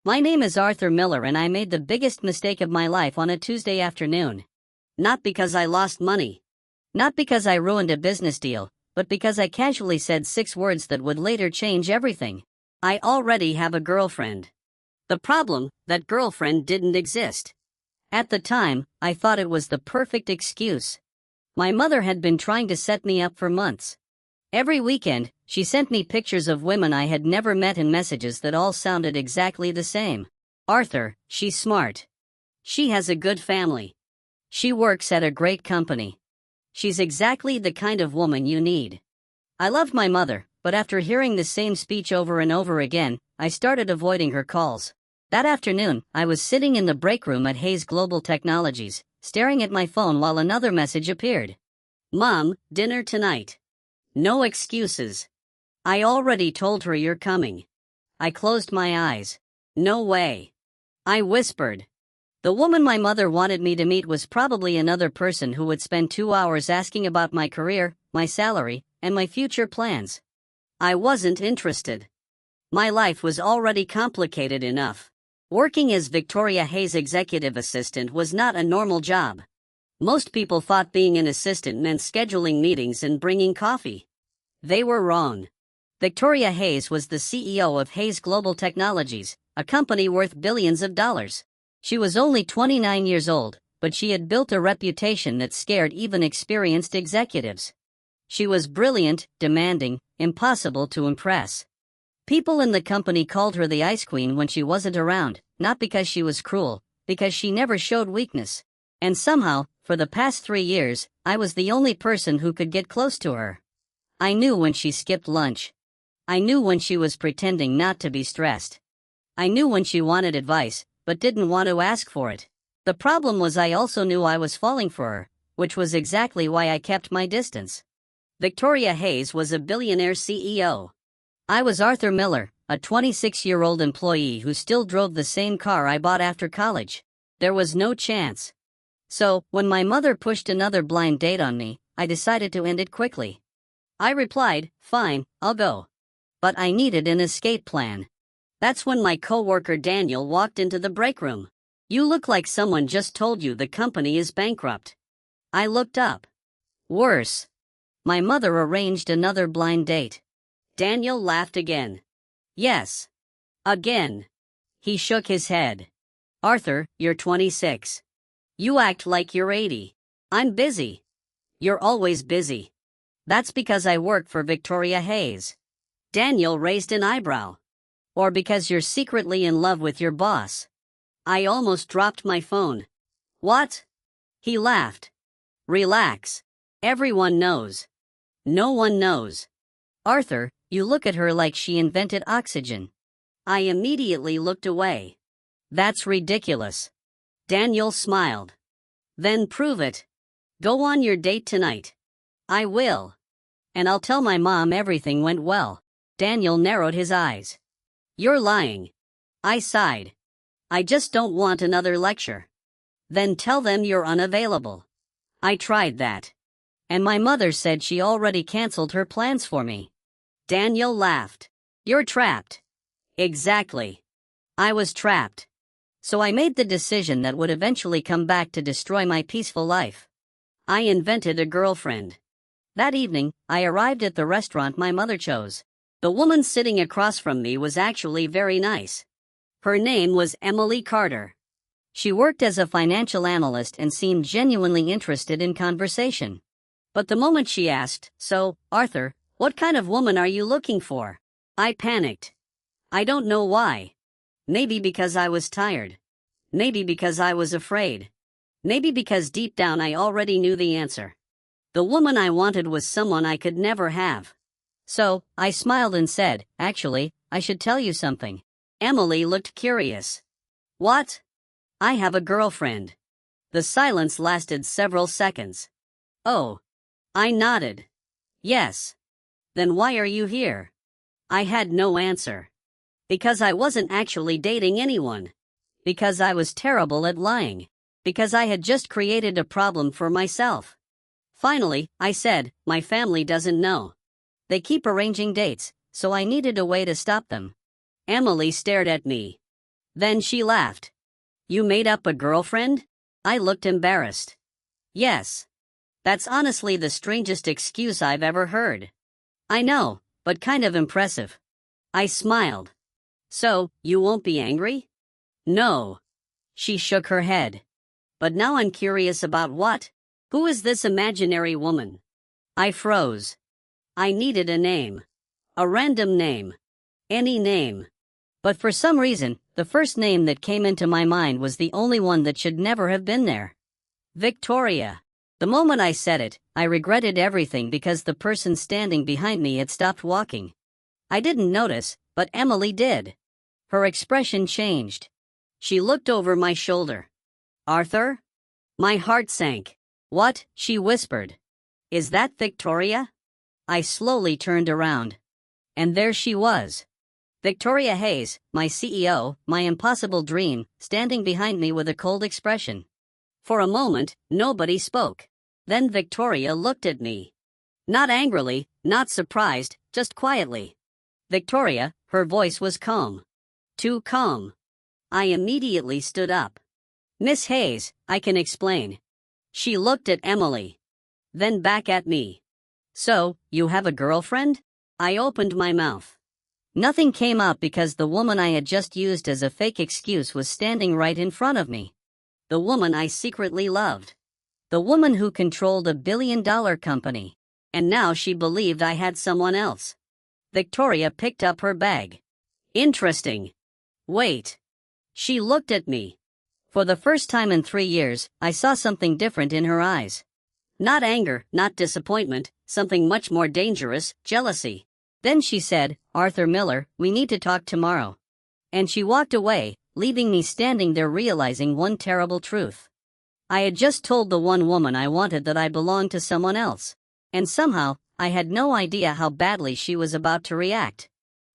My name is Arthur Miller and I made the biggest mistake of my life on a Tuesday afternoon. Not because I lost money. Not because I ruined a business deal, but because I casually said 6 words that would later change everything. I already have a girlfriend. The problem, that girlfriend didn't exist. At the time, I thought it was the perfect excuse. My mother had been trying to set me up for months. Every weekend, she sent me pictures of women I had never met and messages that all sounded exactly the same. Arthur, she's smart. She has a good family. She works at a great company. She's exactly the kind of woman you need. I loved my mother, but after hearing the same speech over and over again, I started avoiding her calls. That afternoon, I was sitting in the break room at Hayes Global Technologies, staring at my phone while another message appeared. Mom, dinner tonight. No excuses. I already told her you're coming. I closed my eyes. No way. I whispered. The woman my mother wanted me to meet was probably another person who would spend 2 hours asking about my career, my salary, and my future plans. I wasn't interested. My life was already complicated enough. Working as Victoria Hayes' executive assistant was not a normal job. Most people thought being an assistant meant scheduling meetings and bringing coffee. They were wrong. Victoria Hayes was the CEO of Hayes Global Technologies, a company worth billions of dollars. She was only 29 years old, but she had built a reputation that scared even experienced executives. She was brilliant, demanding, impossible to impress. People in the company called her the Ice Queen when she wasn't around, not because she was cruel, because she never showed weakness. And somehow, for the past 3 years, I was the only person who could get close to her. I knew when she skipped lunch. I knew when she was pretending not to be stressed. I knew when she wanted advice, but didn't want to ask for it. The problem was I also knew I was falling for her, which was exactly why I kept my distance. Victoria Hayes was a billionaire CEO. I was Arthur Miller, a 26-year-old employee who still drove the same car I bought after college. There was no chance. So, when my mother pushed another blind date on me, I decided to end it quickly. I replied, "Fine, I'll go." But I needed an escape plan. That's when my coworker Daniel walked into the break room. "You look like someone just told you the company is bankrupt." I looked up. Worse. My mother arranged another blind date. Daniel laughed again. "Yes. Again." He shook his head. "Arthur, you're 26. You act like you're 80. I'm busy." "You're always busy." "That's because I work for Victoria Hayes." Daniel raised an eyebrow. "Or because you're secretly in love with your boss." I almost dropped my phone. "What?" He laughed. "Relax. Everyone knows." "No one knows." "Arthur, you look at her like she invented oxygen." I immediately looked away. "That's ridiculous." Daniel smiled. "Then prove it. Go on your date tonight." "I will. And I'll tell my mom everything went well." Daniel narrowed his eyes. "You're lying." I sighed. "I just don't want another lecture." "Then tell them you're unavailable." I tried that. And my mother said she already canceled her plans for me. Daniel laughed. "You're trapped." Exactly. I was trapped. So I made the decision that would eventually come back to destroy my peaceful life. I invented a girlfriend. That evening, I arrived at the restaurant my mother chose. The woman sitting across from me was actually very nice. Her name was Emily Carter. She worked as a financial analyst and seemed genuinely interested in conversation. But the moment she asked, "So, Arthur, what kind of woman are you looking for?" I panicked. I don't know why. Maybe because I was tired. Maybe because I was afraid. Maybe because deep down I already knew the answer. The woman I wanted was someone I could never have. So, I smiled and said, "Actually, I should tell you something." Emily looked curious. "What?" "I have a girlfriend." The silence lasted several seconds. "Oh." I nodded. "Yes." "Then why are you here?" I had no answer. Because I wasn't actually dating anyone. Because I was terrible at lying. Because I had just created a problem for myself. Finally, I said, "My family doesn't know. They keep arranging dates, so I needed a way to stop them." Emily stared at me. Then she laughed. You made up a girlfriend? I looked embarrassed. Yes. That's honestly the strangest excuse I've ever heard. I know, but kind of impressive. I smiled. So, you won't be angry? No. She shook her head. But now I'm curious about what? Who is this imaginary woman? I froze. I needed a name. A random name. Any name. But for some reason, the first name that came into my mind was the only one that should never have been there. Victoria. The moment I said it, I regretted everything because the person standing behind me had stopped walking. I didn't notice, but Emily did. Her expression changed. She looked over my shoulder. Arthur? My heart sank. What? She whispered. Is that Victoria? I slowly turned around. And there she was. Victoria Hayes, my CEO, my impossible dream, standing behind me with a cold expression. For a moment, nobody spoke. Then Victoria looked at me. Not angrily, not surprised, just quietly. Victoria, her voice was calm. Too calm. I immediately stood up. Miss Hayes, I can explain. She looked at Emily. Then back at me. So, you have a girlfriend? I opened my mouth. Nothing came out because the woman I had just used as a fake excuse was standing right in front of me. The woman I secretly loved. The woman who controlled a billion-dollar company. And now she believed I had someone else. Victoria picked up her bag. Interesting. Wait. She looked at me. For the first time in 3 years, I saw something different in her eyes. Not anger, not disappointment, something much more dangerous, jealousy. Then she said, Arthur Miller, we need to talk tomorrow. And she walked away, leaving me standing there realizing one terrible truth. I had just told the one woman I wanted that I belonged to someone else. And somehow, I had no idea how badly she was about to react.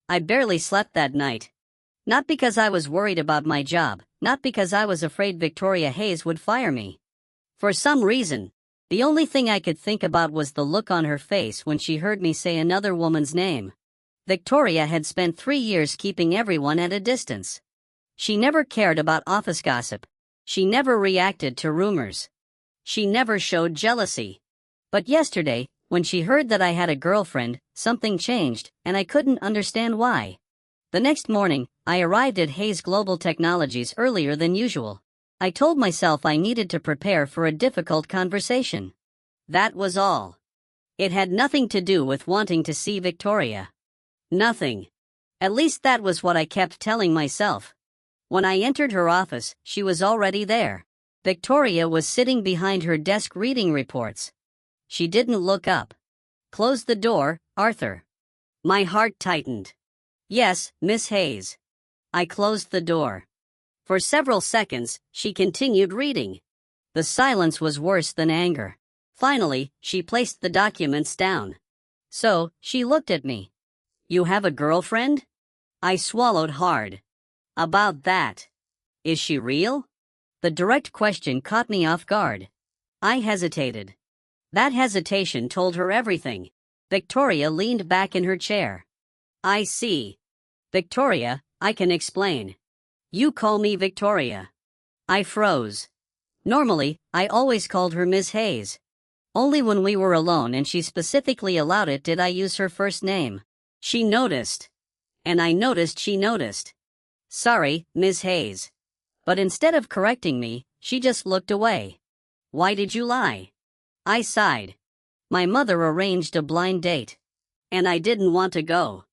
I barely slept that night. Not because I was worried about my job, not because I was afraid Victoria Hayes would fire me. For some reason, the only thing I could think about was the look on her face when she heard me say another woman's name. Victoria had spent 3 years keeping everyone at a distance. She never cared about office gossip. She never reacted to rumors. She never showed jealousy. But yesterday, when she heard that I had a girlfriend, something changed, and I couldn't understand why. The next morning, I arrived at Hayes Global Technologies earlier than usual. I told myself I needed to prepare for a difficult conversation. That was all. It had nothing to do with wanting to see Victoria. Nothing. At least that was what I kept telling myself. When I entered her office, she was already there. Victoria was sitting behind her desk reading reports. She didn't look up. Close the door, Arthur. My heart tightened. Yes, Miss Hayes. I closed the door. For several seconds, she continued reading. The silence was worse than anger. Finally, she placed the documents down. So, she looked at me. You have a girlfriend? I swallowed hard. About that. Is she real? The direct question caught me off guard. I hesitated. That hesitation told her everything. Victoria leaned back in her chair. I see. Victoria, I can explain. You call me Victoria. I froze. Normally, I always called her Miss Hayes. Only when we were alone and she specifically allowed it did I use her first name. She noticed. And I noticed she noticed. Sorry, Miss Hayes. But instead of correcting me, she just looked away. Why did you lie? I sighed. My mother arranged a blind date. And I didn't want to go.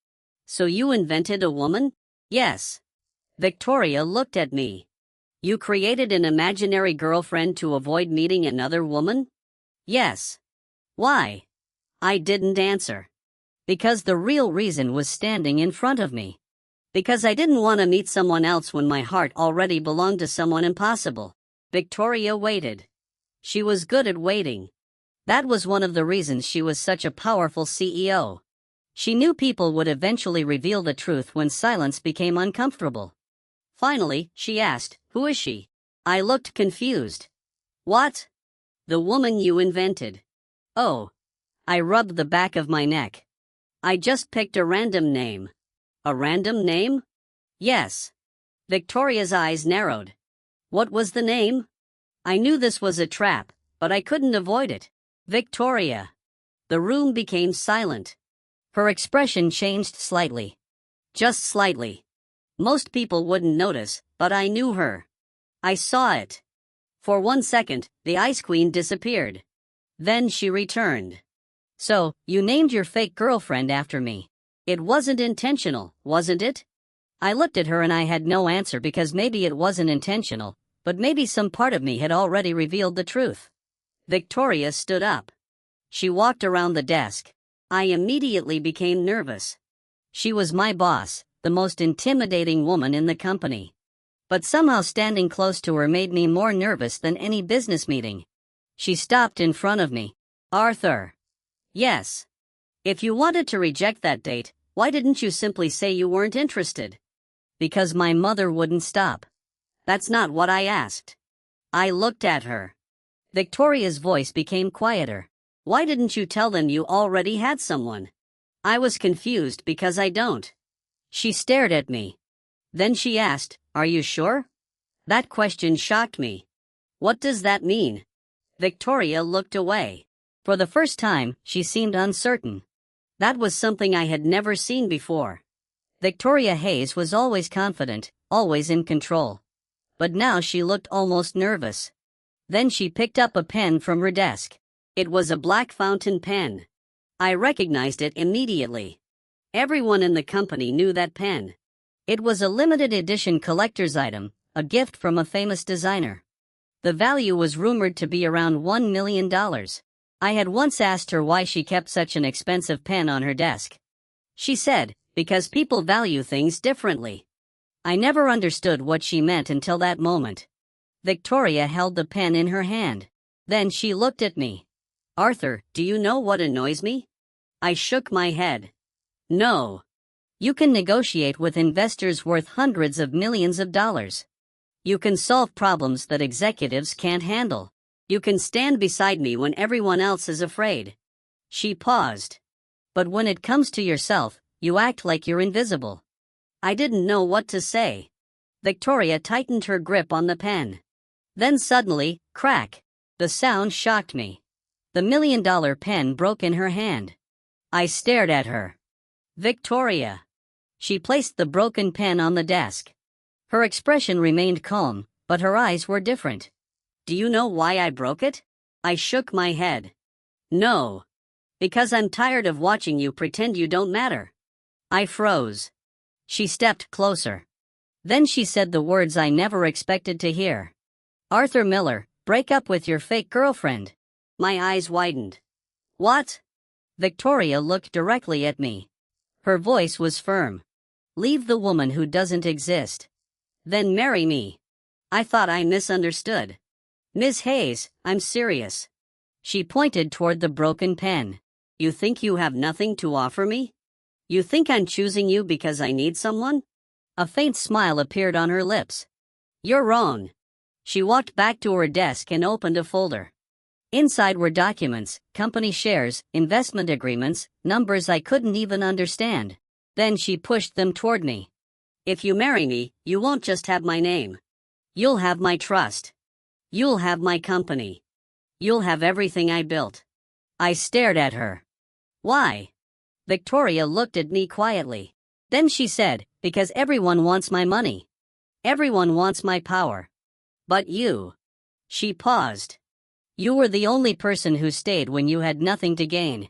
So you invented a woman? Yes. Victoria looked at me. You created an imaginary girlfriend to avoid meeting another woman? Yes. Why? I didn't answer. Because the real reason was standing in front of me. Because I didn't want to meet someone else when my heart already belonged to someone impossible. Victoria waited. She was good at waiting. That was one of the reasons she was such a powerful CEO. She knew people would eventually reveal the truth when silence became uncomfortable. Finally, she asked, Who is she? I looked confused. What? The woman you invented. Oh. I rubbed the back of my neck. I just picked a random name. A random name? Yes. Victoria's eyes narrowed. What was the name? I knew this was a trap, but I couldn't avoid it. Victoria. The room became silent. Her expression changed slightly. Just slightly. Most people wouldn't notice, but I knew her. I saw it. For 1 second, the Ice Queen disappeared. Then she returned. So, you named your fake girlfriend after me. It wasn't intentional, wasn't it? I looked at her and I had no answer because maybe it wasn't intentional, but maybe some part of me had already revealed the truth. Victoria stood up. She walked around the desk. I immediately became nervous. She was my boss, the most intimidating woman in the company. But somehow standing close to her made me more nervous than any business meeting. She stopped in front of me. Arthur. Yes. If you wanted to reject that date, why didn't you simply say you weren't interested? Because my mother wouldn't stop. That's not what I asked. I looked at her. Victoria's voice became quieter. Why didn't you tell them you already had someone? I was confused because I don't. She stared at me. Then she asked, "Are you sure?" That question shocked me. What does that mean? Victoria looked away. For the first time, she seemed uncertain. That was something I had never seen before. Victoria Hayes was always confident, always in control. But now she looked almost nervous. Then she picked up a pen from her desk. It was a black fountain pen. I recognized it immediately. Everyone in the company knew that pen. It was a limited edition collector's item, a gift from a famous designer. The value was rumored to be around $1 million. I had once asked her why she kept such an expensive pen on her desk. She said, because people value things differently. I never understood what she meant until that moment. Victoria held the pen in her hand. Then she looked at me. Arthur, do you know what annoys me? I shook my head. No. You can negotiate with investors worth hundreds of millions of dollars. You can solve problems that executives can't handle. You can stand beside me when everyone else is afraid. She paused. But when it comes to yourself, you act like you're invisible. I didn't know what to say. Victoria tightened her grip on the pen. Then suddenly, crack. The sound shocked me. The $1 million pen broke in her hand. I stared at her. Victoria. She placed the broken pen on the desk. Her expression remained calm, but her eyes were different. Do you know why I broke it? I shook my head. No. Because I'm tired of watching you pretend you don't matter. I froze. She stepped closer. Then she said the words I never expected to hear. Arthur Miller, break up with your fake girlfriend. My eyes widened. What? Victoria looked directly at me. Her voice was firm. Leave the woman who doesn't exist. Then marry me. I thought I misunderstood. Ms. Hayes, I'm serious. She pointed toward the broken pen. You think you have nothing to offer me? You think I'm choosing you because I need someone? A faint smile appeared on her lips. You're wrong. She walked back to her desk and opened a folder. Inside were documents, company shares, investment agreements, numbers I couldn't even understand. Then she pushed them toward me. If you marry me, you won't just have my name. You'll have my trust. You'll have my company. You'll have everything I built. I stared at her. Why? Victoria looked at me quietly. Then she said, because everyone wants my money. Everyone wants my power. But you. She paused. You were the only person who stayed when you had nothing to gain.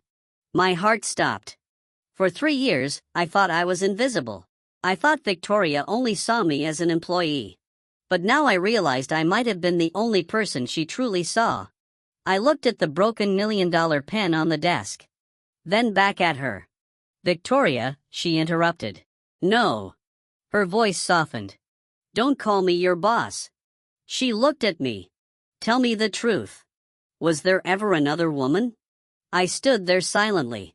My heart stopped. For 3 years, I thought I was invisible. I thought Victoria only saw me as an employee. But now I realized I might have been the only person she truly saw. I looked at the broken $1 million pen on the desk. Then back at her. Victoria, she interrupted. No. Her voice softened. Don't call me your boss. She looked at me. Tell me the truth. Was there ever another woman? I stood there silently.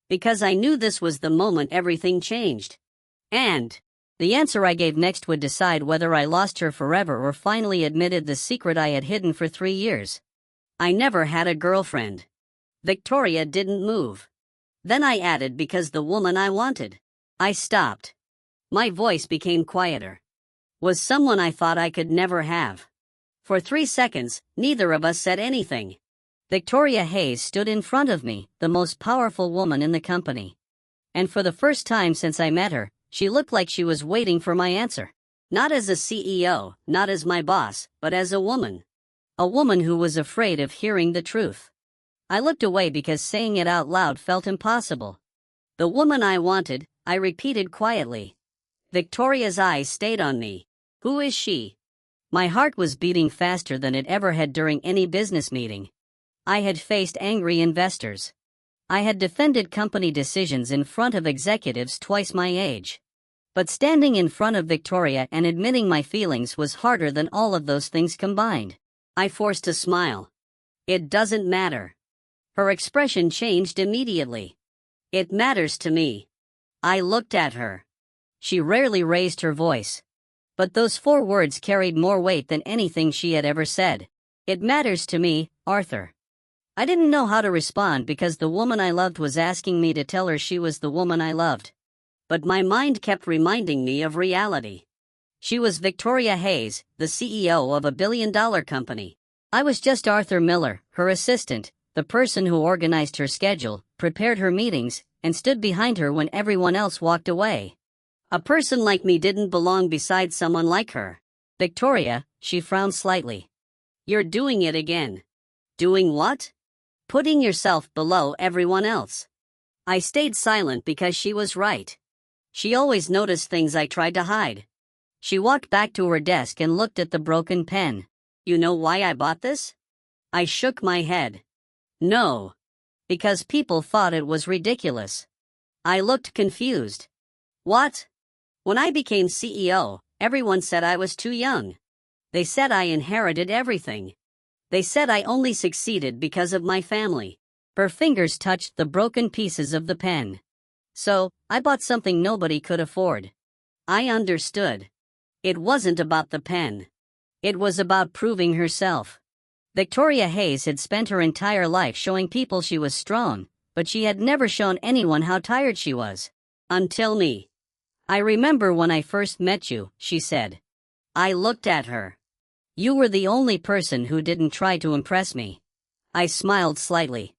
Because I knew this was the moment everything changed. And the answer I gave next would decide whether I lost her forever or finally admitted the secret I had hidden for 3 years. I never had a girlfriend. Victoria didn't move. Then I added because the woman I wanted. I stopped. My voice became quieter. was someone I thought I could never have. For 3 seconds, neither of us said anything. Victoria Hayes stood in front of me, the most powerful woman in the company. And for the first time since I met her, she looked like she was waiting for my answer. Not as a CEO, not as my boss, but as a woman. A woman who was afraid of hearing the truth. I looked away because saying it out loud felt impossible. The woman I wanted, I repeated quietly. Victoria's eyes stayed on me. Who is she? My heart was beating faster than it ever had during any business meeting. I had faced angry investors. I had defended company decisions in front of executives twice my age. But standing in front of Victoria and admitting my feelings was harder than all of those things combined. I forced a smile. It doesn't matter. Her expression changed immediately. It matters to me. I looked at her. She rarely raised her voice. But those 4 words carried more weight than anything she had ever said. It matters to me, Arthur. I didn't know how to respond because the woman I loved was asking me to tell her she was the woman I loved. But my mind kept reminding me of reality. She was Victoria Hayes, the CEO of a billion-dollar company. I was just Arthur Miller, her assistant, the person who organized her schedule, prepared her meetings, and stood behind her when everyone else walked away. A person like me didn't belong beside someone like her. Victoria, she frowned slightly. You're doing it again. Doing what? Putting yourself below everyone else. I stayed silent because she was right. She always noticed things I tried to hide. She walked back to her desk and looked at the broken pen. You know why I bought this? I shook my head. No. Because people thought it was ridiculous. I looked confused. What? When I became CEO, everyone said I was too young. They said I inherited everything. They said I only succeeded because of my family. Her fingers touched the broken pieces of the pen. So, I bought something nobody could afford. I understood. It wasn't about the pen. It was about proving herself. Victoria Hayes had spent her entire life showing people she was strong, but she had never shown anyone how tired she was. Until me. I remember when I first met you, she said. I looked at her. You were the only person who didn't try to impress me. I smiled slightly.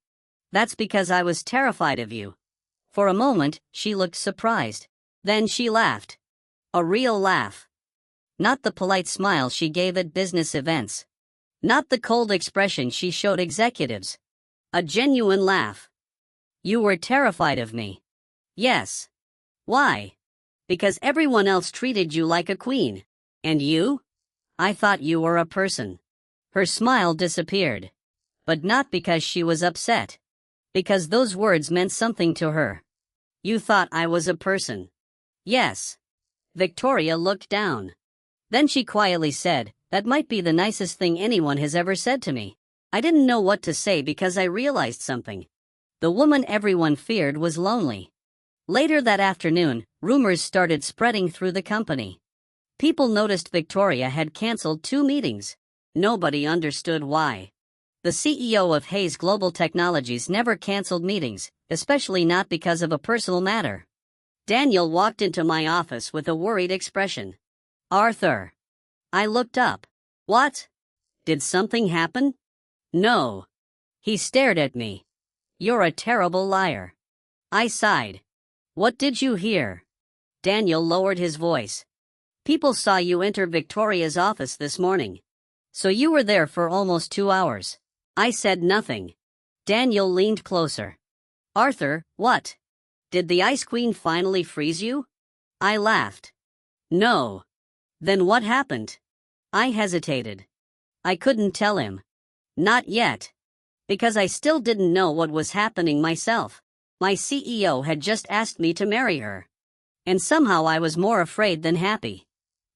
That's because I was terrified of you. For a moment, she looked surprised. Then she laughed. A real laugh. Not the polite smile she gave at business events. Not the cold expression she showed executives. A genuine laugh. You were terrified of me. Yes. Why? Because everyone else treated you like a queen. And you? I thought you were a person. Her smile disappeared. But not because she was upset. Because those words meant something to her. You thought I was a person. Yes. Victoria looked down. Then she quietly said, that might be the nicest thing anyone has ever said to me. I didn't know what to say because I realized something. The woman everyone feared was lonely. Later that afternoon, rumors started spreading through the company. People noticed Victoria had canceled 2 meetings. Nobody understood why. The CEO of Hayes Global Technologies never canceled meetings, especially not because of a personal matter. Daniel walked into my office with a worried expression. Arthur. I looked up. What? Did something happen? No. He stared at me. You're a terrible liar. I sighed. What did you hear? Daniel lowered his voice. People saw you enter Victoria's office this morning. So you were there for almost 2 hours. I said nothing. Daniel leaned closer. Arthur, what? Did the Ice Queen finally freeze you? I laughed. No. Then what happened? I hesitated. I couldn't tell him. Not yet. Because I still didn't know what was happening myself. My CEO had just asked me to marry her. And somehow I was more afraid than happy.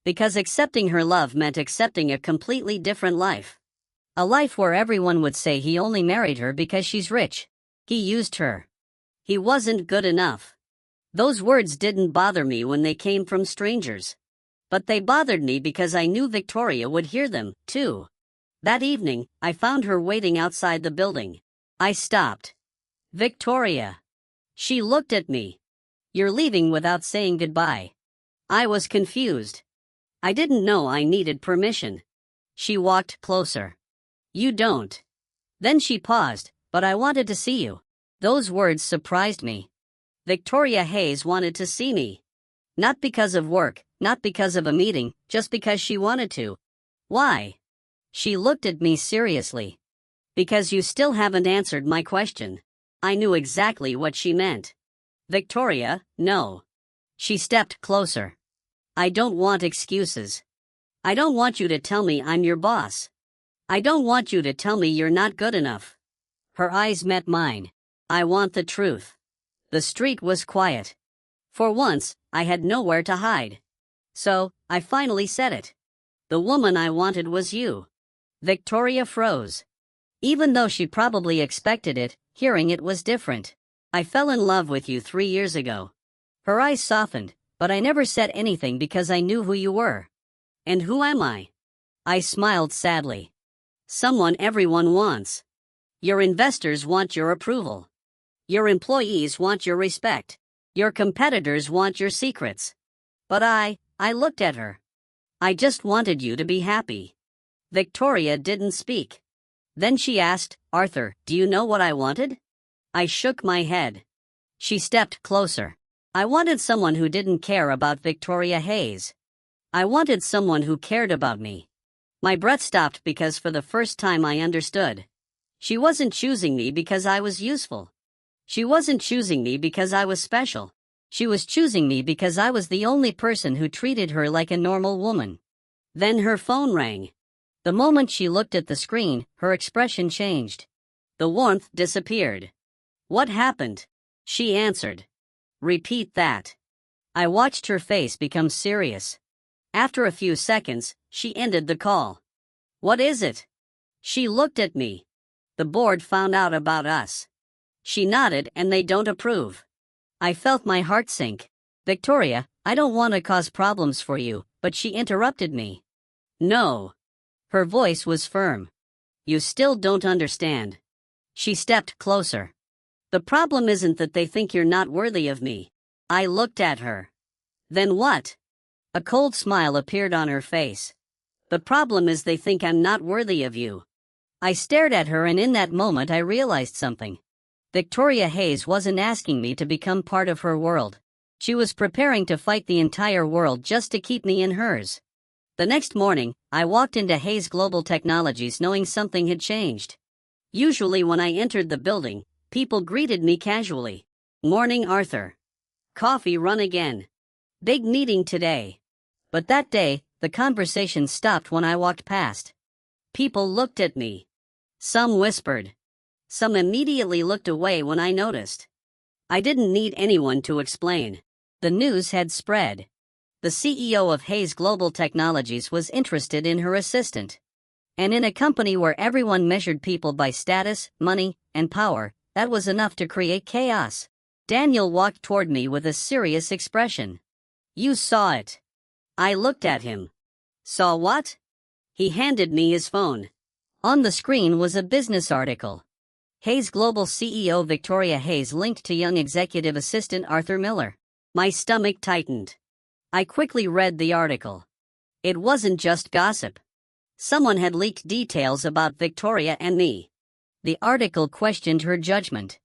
Because accepting her love meant accepting a completely different life. A life where everyone would say he only married her because she's rich. He used her. He wasn't good enough. Those words didn't bother me when they came from strangers. But they bothered me because I knew Victoria would hear them, too. That evening, I found her waiting outside the building. I stopped. Victoria. She looked at me. You're leaving without saying goodbye. I was confused. I didn't know I needed permission. She walked closer. You don't. Then she paused, but I wanted to see you. Those words surprised me. Victoria Hayes wanted to see me. Not because of work, not because of a meeting, just because she wanted to. Why? She looked at me seriously. Because you still haven't answered my question. I knew exactly what she meant. Victoria, no. She stepped closer. I don't want excuses. I don't want you to tell me I'm your boss. I don't want you to tell me you're not good enough. Her eyes met mine. I want the truth. The street was quiet. For once, I had nowhere to hide. So, I finally said it. The woman I wanted was you. Victoria froze. Even though she probably expected it, hearing it was different. I fell in love with you 3 years ago. Her eyes softened, but I never said anything because I knew who you were. And who am I? I smiled sadly. Someone everyone wants. Your investors want your approval. Your employees want your respect. Your competitors want your secrets. But I looked at her. I just wanted you to be happy. Victoria didn't speak. Then she asked, Arthur, do you know what I wanted? I shook my head. She stepped closer. I wanted someone who didn't care about Victoria Hayes. I wanted someone who cared about me. My breath stopped because for the first time I understood. She wasn't choosing me because I was useful. She wasn't choosing me because I was special. She was choosing me because I was the only person who treated her like a normal woman. Then her phone rang. The moment she looked at the screen, her expression changed. The warmth disappeared. What happened? She answered. Repeat that. I watched her face become serious. After a few seconds, she ended the call. What is it? She looked at me. The board found out about us. She nodded and they don't approve. I felt my heart sink. Victoria, I don't want to cause problems for you, but she interrupted me. No. Her voice was firm. You still don't understand. She stepped closer. The problem isn't that they think you're not worthy of me. I looked at her. Then what? A cold smile appeared on her face. The problem is they think I'm not worthy of you. I stared at her and in that moment I realized something. Victoria Hayes wasn't asking me to become part of her world. She was preparing to fight the entire world just to keep me in hers. The next morning, I walked into Hayes Global Technologies knowing something had changed. Usually when I entered the building, people greeted me casually. Morning, Arthur. Coffee run again. Big meeting today. But that day, the conversation stopped when I walked past. People looked at me. Some whispered. Some immediately looked away when I noticed. I didn't need anyone to explain. The news had spread. The CEO of Hayes Global Technologies was interested in her assistant. And in a company where everyone measured people by status, money, and power, that was enough to create chaos. Daniel walked toward me with a serious expression. You saw it. I looked at him. Saw what? He handed me his phone. On the screen was a business article. Hayes Global CEO Victoria Hayes linked to young executive assistant Arthur Miller. My stomach tightened. I quickly read the article. It wasn't just gossip. Someone had leaked details about Victoria and me. The article questioned her judgment.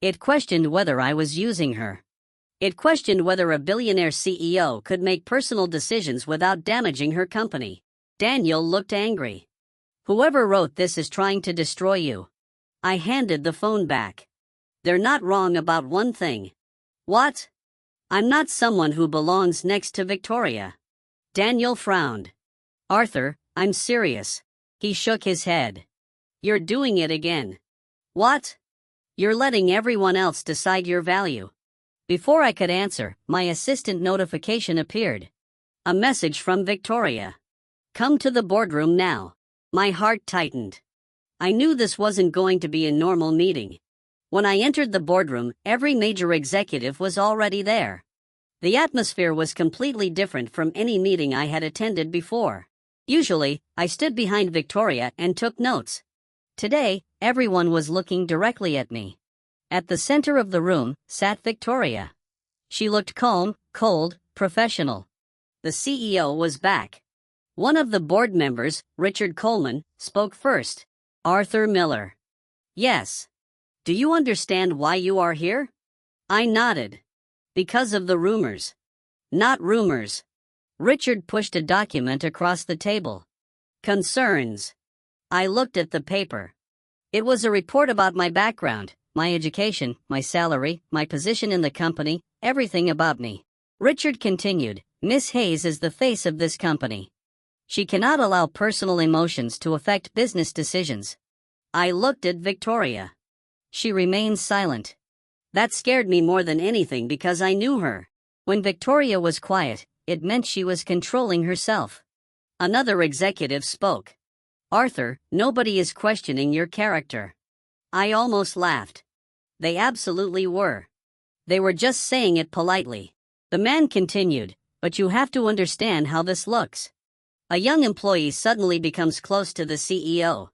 It questioned whether I was using her. It questioned whether a billionaire CEO could make personal decisions without damaging her company. Daniel looked angry. Whoever wrote this is trying to destroy you. I handed the phone back. They're not wrong about one thing. What? I'm not someone who belongs next to Victoria. Daniel frowned. Arthur, I'm serious. He shook his head. You're doing it again. What? You're letting everyone else decide your value. Before I could answer, my assistant notification appeared. A message from Victoria. Come to the boardroom now. My heart tightened. I knew this wasn't going to be a normal meeting. When I entered the boardroom, every major executive was already there. The atmosphere was completely different from any meeting I had attended before. Usually, I stood behind Victoria and took notes. Today, everyone was looking directly at me. At the center of the room sat Victoria. She looked calm, cold, professional. The CEO was back. One of the board members, Richard Coleman, spoke first. Arthur Miller. Yes. Do you understand why you are here? I nodded. Because of the rumors. Not rumors. Richard pushed a document across the table. Concerns. I looked at the paper. It was a report about my background, my education, my salary, my position in the company, everything about me. Richard continued, Miss Hayes is the face of this company. She cannot allow personal emotions to affect business decisions. I looked at Victoria. She remained silent. That scared me more than anything because I knew her. When Victoria was quiet, it meant she was controlling herself. Another executive spoke. Arthur, nobody is questioning your character. I almost laughed. They absolutely were. They were just saying it politely. The man continued, but you have to understand how this looks. A young employee suddenly becomes close to the CEO.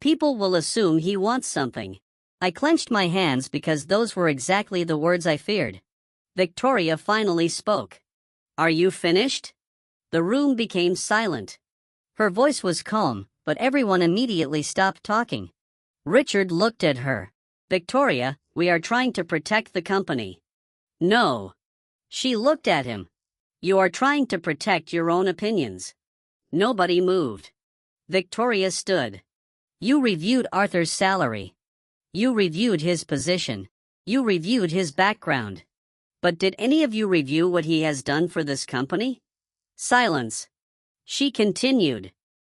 People will assume he wants something. I clenched my hands because those were exactly the words I feared. Victoria finally spoke. Are you finished? The room became silent. Her voice was calm, but everyone immediately stopped talking. Richard looked at her. Victoria, we are trying to protect the company. No. She looked at him. You are trying to protect your own opinions. Nobody moved. Victoria stood. You reviewed Arthur's salary. You reviewed his position. You reviewed his background. But did any of you review what he has done for this company? Silence. She continued.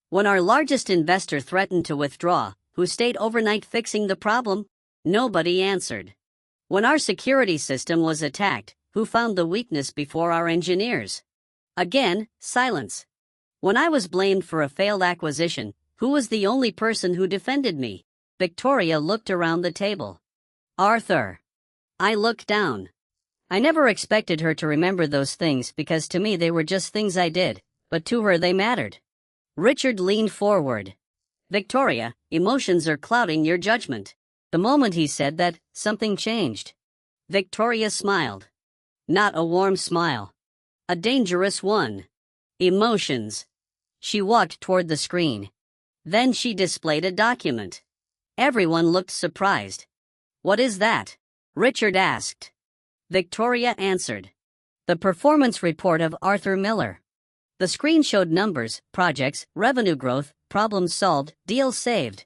When our largest investor threatened to withdraw, who stayed overnight fixing the problem? Nobody answered. When our security system was attacked, who found the weakness before our engineers? Again, silence. When I was blamed for a failed acquisition, who was the only person who defended me? Victoria looked around the table. Arthur. I looked down. I never expected her to remember those things because to me they were just things I did, but to her they mattered. Richard leaned forward. Victoria, emotions are clouding your judgment. The moment he said that, something changed. Victoria smiled. Not a warm smile. A dangerous one. Emotions. She walked toward the screen. Then she displayed a document. Everyone looked surprised. What is that? Richard asked. Victoria answered. The performance report of Arthur Miller. The screen showed numbers, projects, revenue growth, problems solved, deals saved.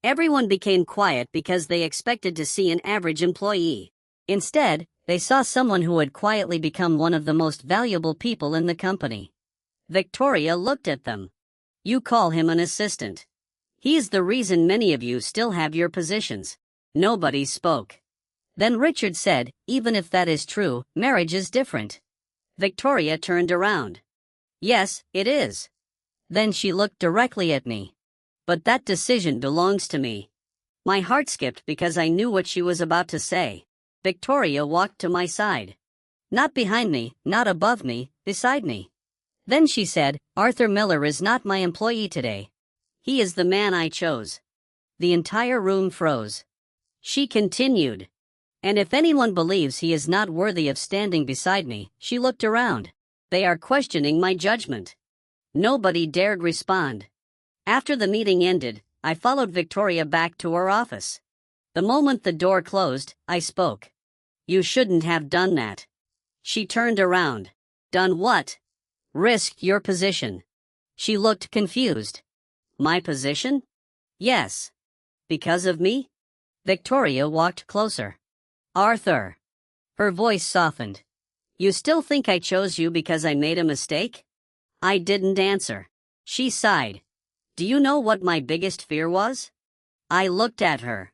Everyone became quiet because they expected to see an average employee. Instead, they saw someone who had quietly become one of the most valuable people in the company. Victoria looked at them. You call him an assistant. He is the reason many of you still have your positions. Nobody spoke. Then Richard said, even if that is true, marriage is different. Victoria turned around. Yes, it is. Then she looked directly at me. But that decision belongs to me. My heart skipped because I knew what she was about to say. Victoria walked to my side. Not behind me, not above me, beside me. Then she said, Arthur Miller is not my employee today. He is the man I chose. The entire room froze. She continued. And if anyone believes he is not worthy of standing beside me, she looked around. They are questioning my judgment. Nobody dared respond. After the meeting ended, I followed Victoria back to her office. The moment the door closed, I spoke. You shouldn't have done that. She turned around. Done what? Risked your position. She looked confused. My position? Yes. Because of me? Victoria walked closer. Arthur. Her voice softened. You still think I chose you because I made a mistake? I didn't answer. She sighed. Do you know what my biggest fear was? I looked at her.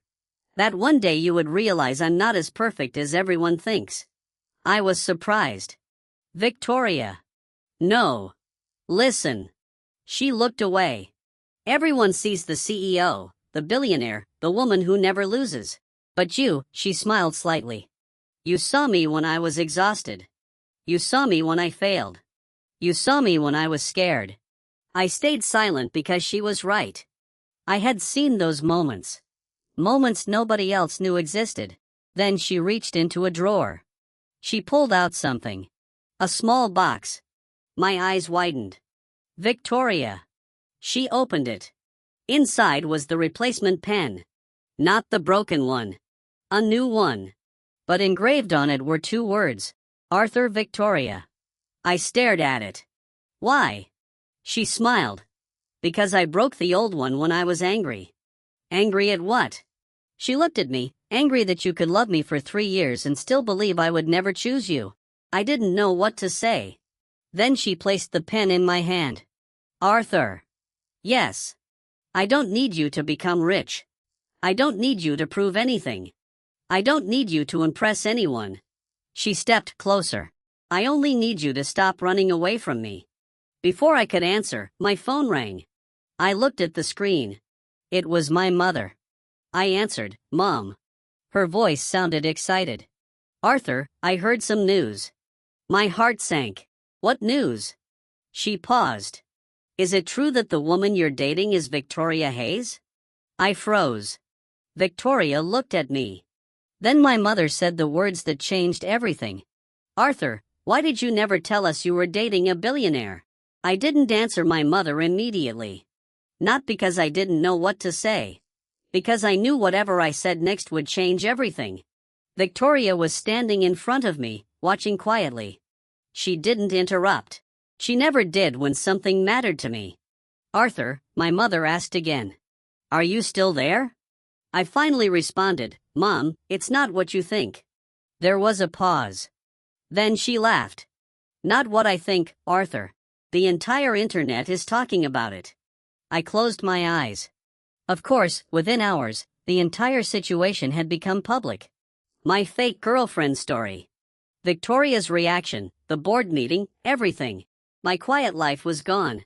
That one day you would realize I'm not as perfect as everyone thinks. I was surprised. Victoria. No. Listen. She looked away. Everyone sees the CEO, the billionaire, the woman who never loses. But you, she smiled slightly. You saw me when I was exhausted. You saw me when I failed. You saw me when I was scared. I stayed silent because she was right. I had seen those moments. Moments nobody else knew existed. Then she reached into a drawer. She pulled out something. A small box. My eyes widened. Victoria. She opened it. Inside was the replacement pen. Not the broken one. A new one. But engraved on it were two words. Arthur Victoria. I stared at it. Why? She smiled. Because I broke the old one when I was angry. Angry at what? She looked at me, angry that you could love me for 3 years and still believe I would never choose you. I didn't know what to say. Then she placed the pen in my hand. Arthur. Yes. I don't need you to become rich. I don't need you to prove anything. I don't need you to impress anyone. She stepped closer. I only need you to stop running away from me. Before I could answer, my phone rang. I looked at the screen. It was my mother. I answered, Mom. Her voice sounded excited. Arthur, I heard some news. My heart sank. What news? She paused. Is it true that the woman you're dating is Victoria Hayes? I froze. Victoria looked at me. Then my mother said the words that changed everything. Arthur, why did you never tell us you were dating a billionaire? I didn't answer my mother immediately. Not because I didn't know what to say. Because I knew whatever I said next would change everything. Victoria was standing in front of me, watching quietly. She didn't interrupt. She never did when something mattered to me. Arthur, my mother asked again. Are you still there? I finally responded, Mom, it's not what you think. There was a pause. Then she laughed. Not what I think, Arthur. The entire internet is talking about it. I closed my eyes. Of course, within hours, the entire situation had become public. My fake girlfriend story. Victoria's reaction, the board meeting, everything. My quiet life was gone.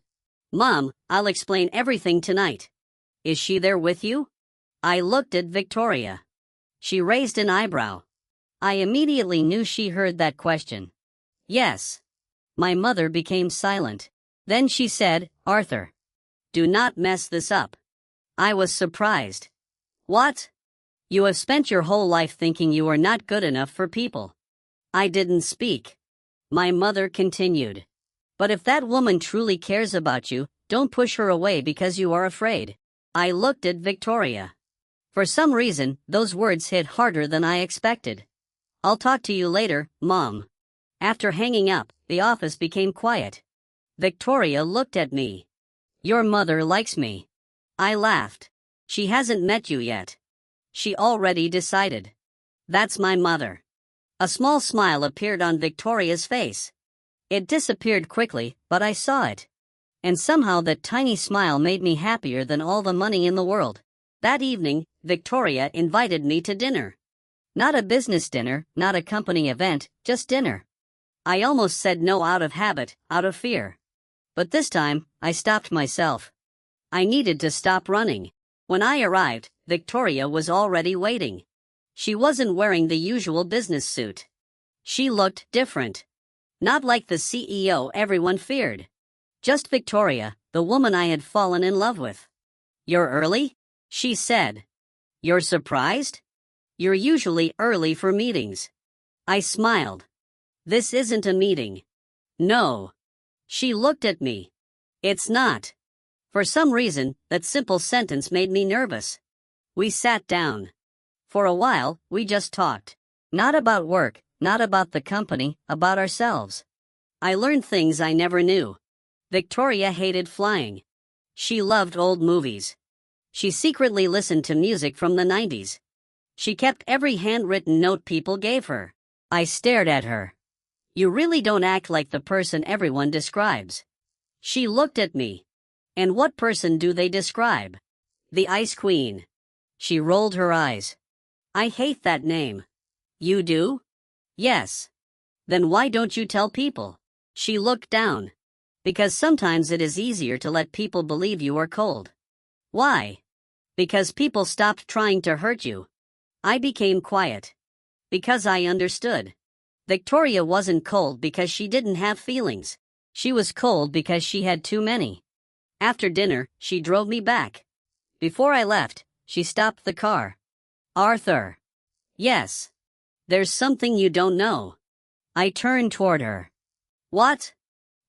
Mom, I'll explain everything tonight. Is she there with you? I looked at Victoria. She raised an eyebrow. I immediately knew she heard that question. Yes. My mother became silent. Then she said, Arthur. Do not mess this up. I was surprised. What? You have spent your whole life thinking you are not good enough for people. I didn't speak. My mother continued. But if that woman truly cares about you, don't push her away because you are afraid. I looked at Victoria. For some reason, those words hit harder than I expected. I'll talk to you later, Mom. After hanging up, the office became quiet. Victoria looked at me. Your mother likes me. I laughed. She hasn't met you yet. She already decided. That's my mother. A small smile appeared on Victoria's face. It disappeared quickly, but I saw it. And somehow that tiny smile made me happier than all the money in the world. That evening, Victoria invited me to dinner. Not a business dinner, not a company event, just dinner. I almost said no out of habit, out of fear. But this time, I stopped myself. I needed to stop running. When I arrived, Victoria was already waiting. She wasn't wearing the usual business suit. She looked different. Not like the CEO everyone feared. Just Victoria, the woman I had fallen in love with. You're early? She said. You're surprised? You're usually early for meetings. I smiled. This isn't a meeting. No. She looked at me. It's not. For some reason, that simple sentence made me nervous. We sat down. For a while, we just talked. Not about work, not about the company, about ourselves. I learned things I never knew. Victoria hated flying. She loved old movies. She secretly listened to music from the 90s. She kept every handwritten note people gave her. I stared at her. You really don't act like the person everyone describes. She looked at me. And what person do they describe? The Ice Queen. She rolled her eyes. I hate that name. You do? Yes. Then why don't you tell people? She looked down. Because sometimes it is easier to let people believe you are cold. Why? Because people stopped trying to hurt you. I became quiet. Because I understood. Victoria wasn't cold because she didn't have feelings. She was cold because she had too many. After dinner, she drove me back. Before I left, she stopped the car. Arthur. Yes. There's something you don't know. I turned toward her. What?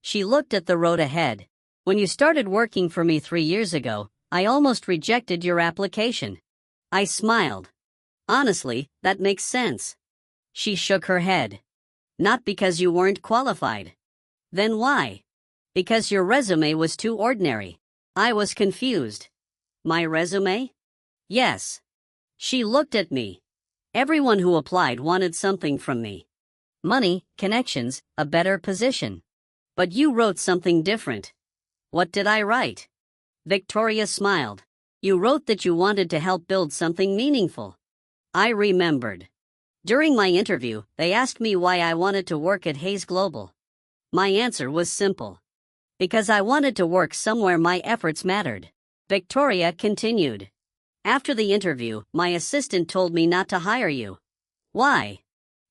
She looked at the road ahead. When you started working for me 3 years ago, I almost rejected your application. I smiled. Honestly, that makes sense. She shook her head. Not because you weren't qualified. Then why? Because your resume was too ordinary. I was confused. My resume? Yes. She looked at me. Everyone who applied wanted something from me. Money, connections, a better position. But you wrote something different. What did I write? Victoria smiled. You wrote that you wanted to help build something meaningful. I remembered. During my interview, they asked me why I wanted to work at Hayes Global. My answer was simple. Because I wanted to work somewhere my efforts mattered. Victoria continued. After the interview, my assistant told me not to hire you. Why?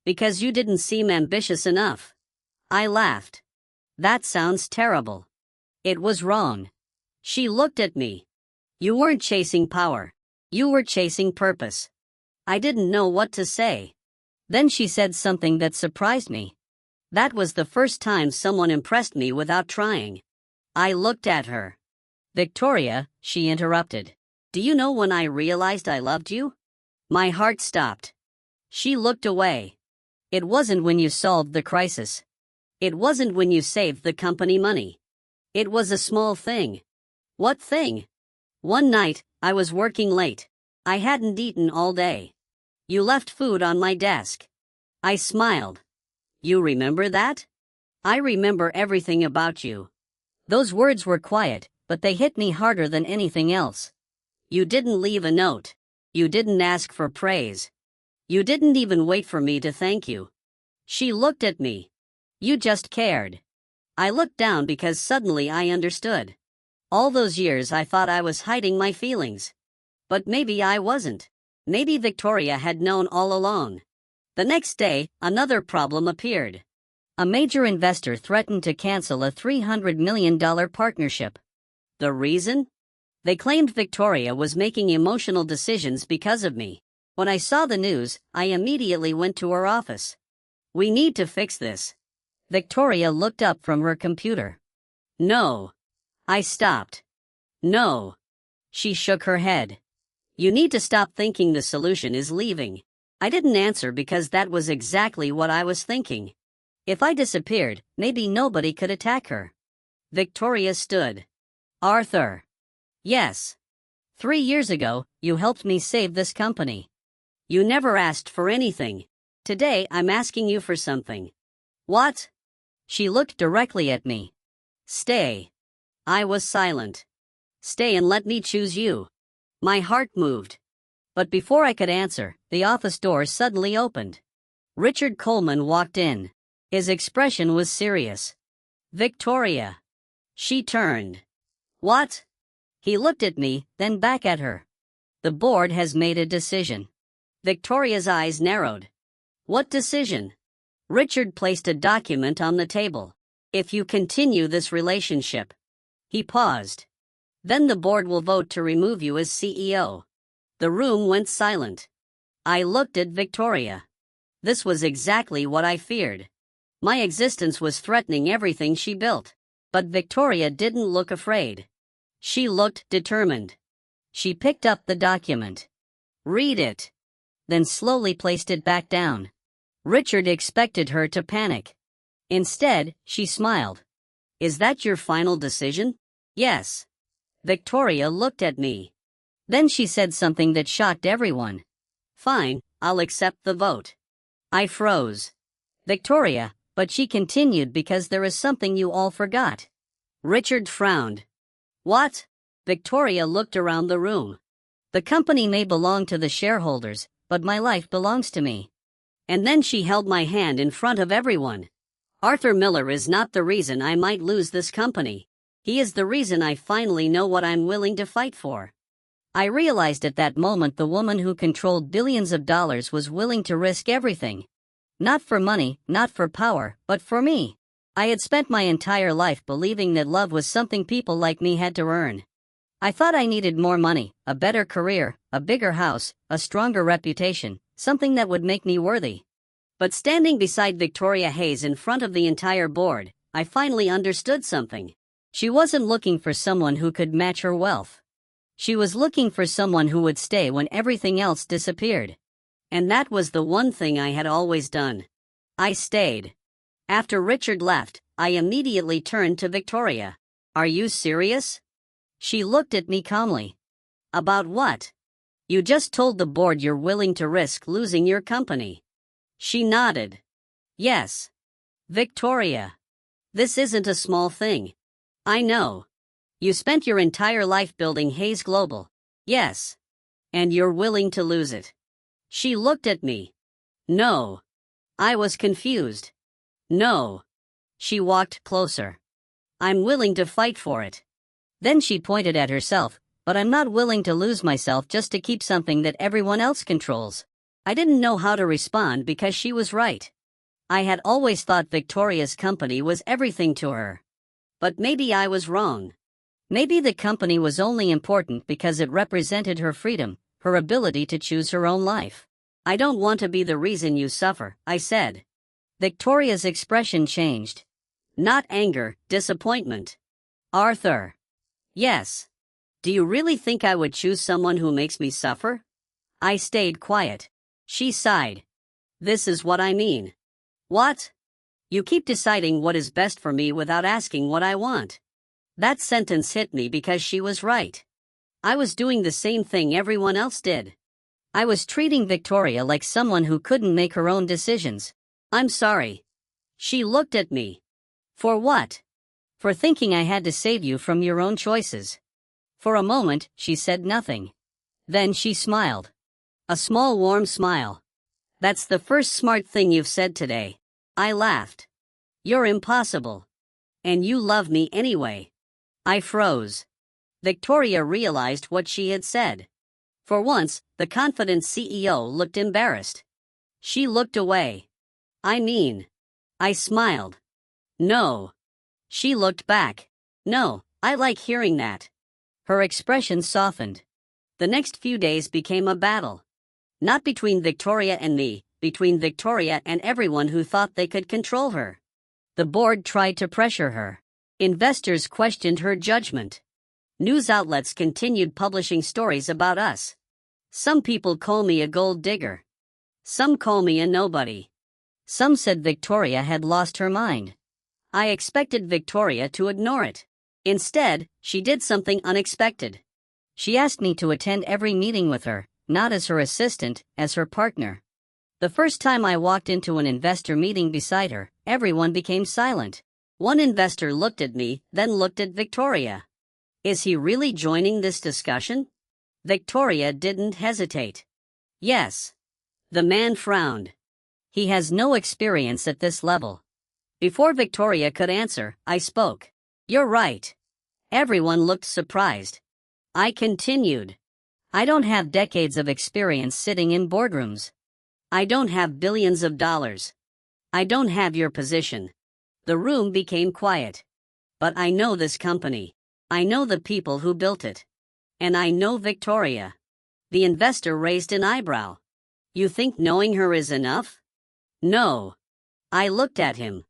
Because you didn't seem ambitious enough. I laughed. That sounds terrible. It was wrong. She looked at me. You weren't chasing power. You were chasing purpose. I didn't know what to say. Then she said something that surprised me. That was the first time someone impressed me without trying. I looked at her. Victoria, she interrupted. Do you know when I realized I loved you? My heart stopped. She looked away. It wasn't when you solved the crisis. It wasn't when you saved the company money. It was a small thing. What thing? One night, I was working late. I hadn't eaten all day. You left food on my desk. I smiled. You remember that? I remember everything about you. Those words were quiet, but they hit me harder than anything else. You didn't leave a note. You didn't ask for praise. You didn't even wait for me to thank you. She looked at me. You just cared. I looked down because suddenly I understood. All those years I thought I was hiding my feelings. But maybe I wasn't. Maybe Victoria had known all along. The next day, another problem appeared. A major investor threatened to cancel a $300 million partnership. The reason? They claimed Victoria was making emotional decisions because of me. When I saw the news, I immediately went to her office. We need to fix this. Victoria looked up from her computer. No. I stopped. No. She shook her head. You need to stop thinking the solution is leaving. I didn't answer because that was exactly what I was thinking. If I disappeared, maybe nobody could attack her. Victoria stood. Arthur. Yes. 3 years ago, you helped me save this company. You never asked for anything. Today I'm asking you for something. What? She looked directly at me. Stay. I was silent. Stay and let me choose you. My heart moved. But before I could answer, the office door suddenly opened. Richard Coleman walked in. His expression was serious. Victoria. She turned. What? He looked at me, then back at her. The board has made a decision. Victoria's eyes narrowed. What decision? Richard placed a document on the table. If you continue this relationship. He paused. Then the board will vote to remove you as CEO. The room went silent. I looked at Victoria. This was exactly what I feared. My existence was threatening everything she built. But Victoria didn't look afraid. She looked determined. She picked up the document. Read it. Then slowly placed it back down. Richard expected her to panic. Instead, she smiled. Is that your final decision? Yes. Victoria looked at me. Then she said something that shocked everyone. Fine, I'll accept the vote. I froze. Victoria, but she continued because there is something you all forgot. Richard frowned. What? Victoria looked around the room. The company may belong to the shareholders, but my life belongs to me. And then she held my hand in front of everyone. Arthur Miller is not the reason I might lose this company. He is the reason I finally know what I'm willing to fight for. I realized at that moment the woman who controlled billions of dollars was willing to risk everything. Not for money, not for power, but for me. I had spent my entire life believing that love was something people like me had to earn. I thought I needed more money, a better career, a bigger house, a stronger reputation, something that would make me worthy. But standing beside Victoria Hayes in front of the entire board, I finally understood something. She wasn't looking for someone who could match her wealth. She was looking for someone who would stay when everything else disappeared. And that was the one thing I had always done. I stayed. After Richard left, I immediately turned to Victoria. Are you serious? She looked at me calmly. About what? You just told the board you're willing to risk losing your company. She nodded. Yes. Victoria. This isn't a small thing. I know. You spent your entire life building Hayes Global. Yes. And you're willing to lose it. She looked at me. No. I was confused. No. She walked closer. I'm willing to fight for it. Then she pointed at herself, but I'm not willing to lose myself just to keep something that everyone else controls. I didn't know how to respond because she was right. I had always thought Victoria's company was everything to her. But maybe I was wrong. Maybe the company was only important because it represented her freedom, her ability to choose her own life. I don't want to be the reason you suffer, I said. Victoria's expression changed. Not anger, disappointment. Arthur. Yes. Do you really think I would choose someone who makes me suffer? I stayed quiet. She sighed. This is what I mean. What? You keep deciding what is best for me without asking what I want. That sentence hit me because she was right. I was doing the same thing everyone else did. I was treating Victoria like someone who couldn't make her own decisions. I'm sorry. She looked at me. For what? For thinking I had to save you from your own choices. For a moment, she said nothing. Then she smiled. A small warm smile. That's the first smart thing you've said today. I laughed. You're impossible. And you love me anyway. I froze. Victoria realized what she had said. For once, the confident CEO looked embarrassed. She looked away. I mean. I smiled. No. She looked back. No, I like hearing that. Her expression softened. The next few days became a battle. Not between Victoria and me, between Victoria and everyone who thought they could control her. The board tried to pressure her. Investors questioned her judgment. News outlets continued publishing stories about us. Some people call me a gold digger. Some call me a nobody. Some said Victoria had lost her mind. I expected Victoria to ignore it. Instead, she did something unexpected. She asked me to attend every meeting with her, not as her assistant, as her partner. The first time I walked into an investor meeting beside her, everyone became silent. One investor looked at me, then looked at Victoria. Is he really joining this discussion? Victoria didn't hesitate. Yes. The man frowned. He has no experience at this level. Before Victoria could answer, I spoke. You're right. Everyone looked surprised. I continued. I don't have decades of experience sitting in boardrooms. I don't have billions of dollars. I don't have your position. The room became quiet. But I know this company. I know the people who built it. And I know Victoria. The investor raised an eyebrow. You think knowing her is enough? No. I looked at him.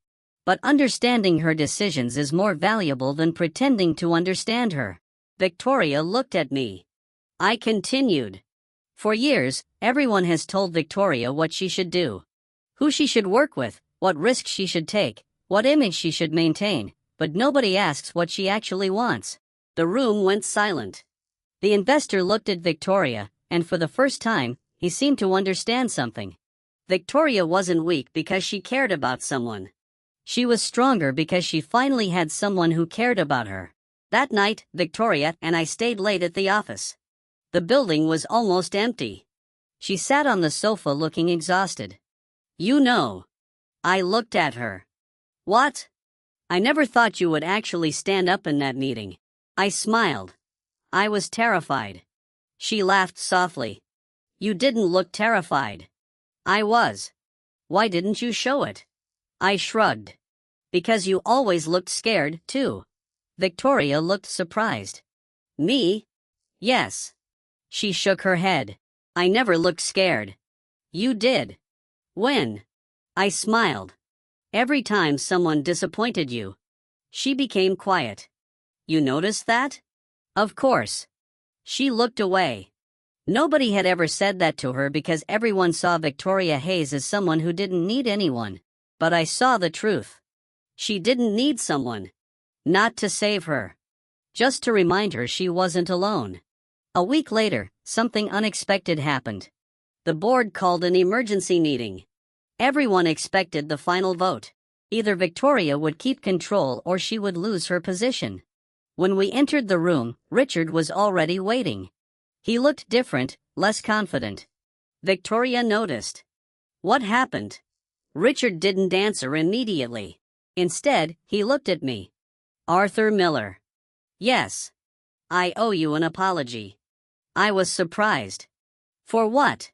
But understanding her decisions is more valuable than pretending to understand her. Victoria looked at me. I continued. For years, everyone has told Victoria what she should do. Who she should work with, what risks she should take, what image she should maintain, but nobody asks what she actually wants. The room went silent. The investor looked at Victoria, and for the first time, he seemed to understand something. Victoria wasn't weak because she cared about someone. She was stronger because she finally had someone who cared about her. That night, Victoria and I stayed late at the office. The building was almost empty. She sat on the sofa looking exhausted. You know. I looked at her. What? I never thought you would actually stand up in that meeting. I smiled. I was terrified. She laughed softly. You didn't look terrified. I was. Why didn't you show it? I shrugged. Because you always looked scared, too. Victoria looked surprised. Me? Yes. She shook her head. I never looked scared. You did. When? I smiled. Every time someone disappointed you, she became quiet. You noticed that? Of course. She looked away. Nobody had ever said that to her because everyone saw Victoria Hayes as someone who didn't need anyone. But I saw the truth. She didn't need someone. Not to save her. Just to remind her she wasn't alone. A week later, something unexpected happened. The board called an emergency meeting. Everyone expected the final vote. Either Victoria would keep control or she would lose her position. When we entered the room, Richard was already waiting. He looked different, less confident. Victoria noticed. What happened? Richard didn't answer immediately. Instead, he looked at me. Arthur Miller. Yes. I owe you an apology. I was surprised. For what?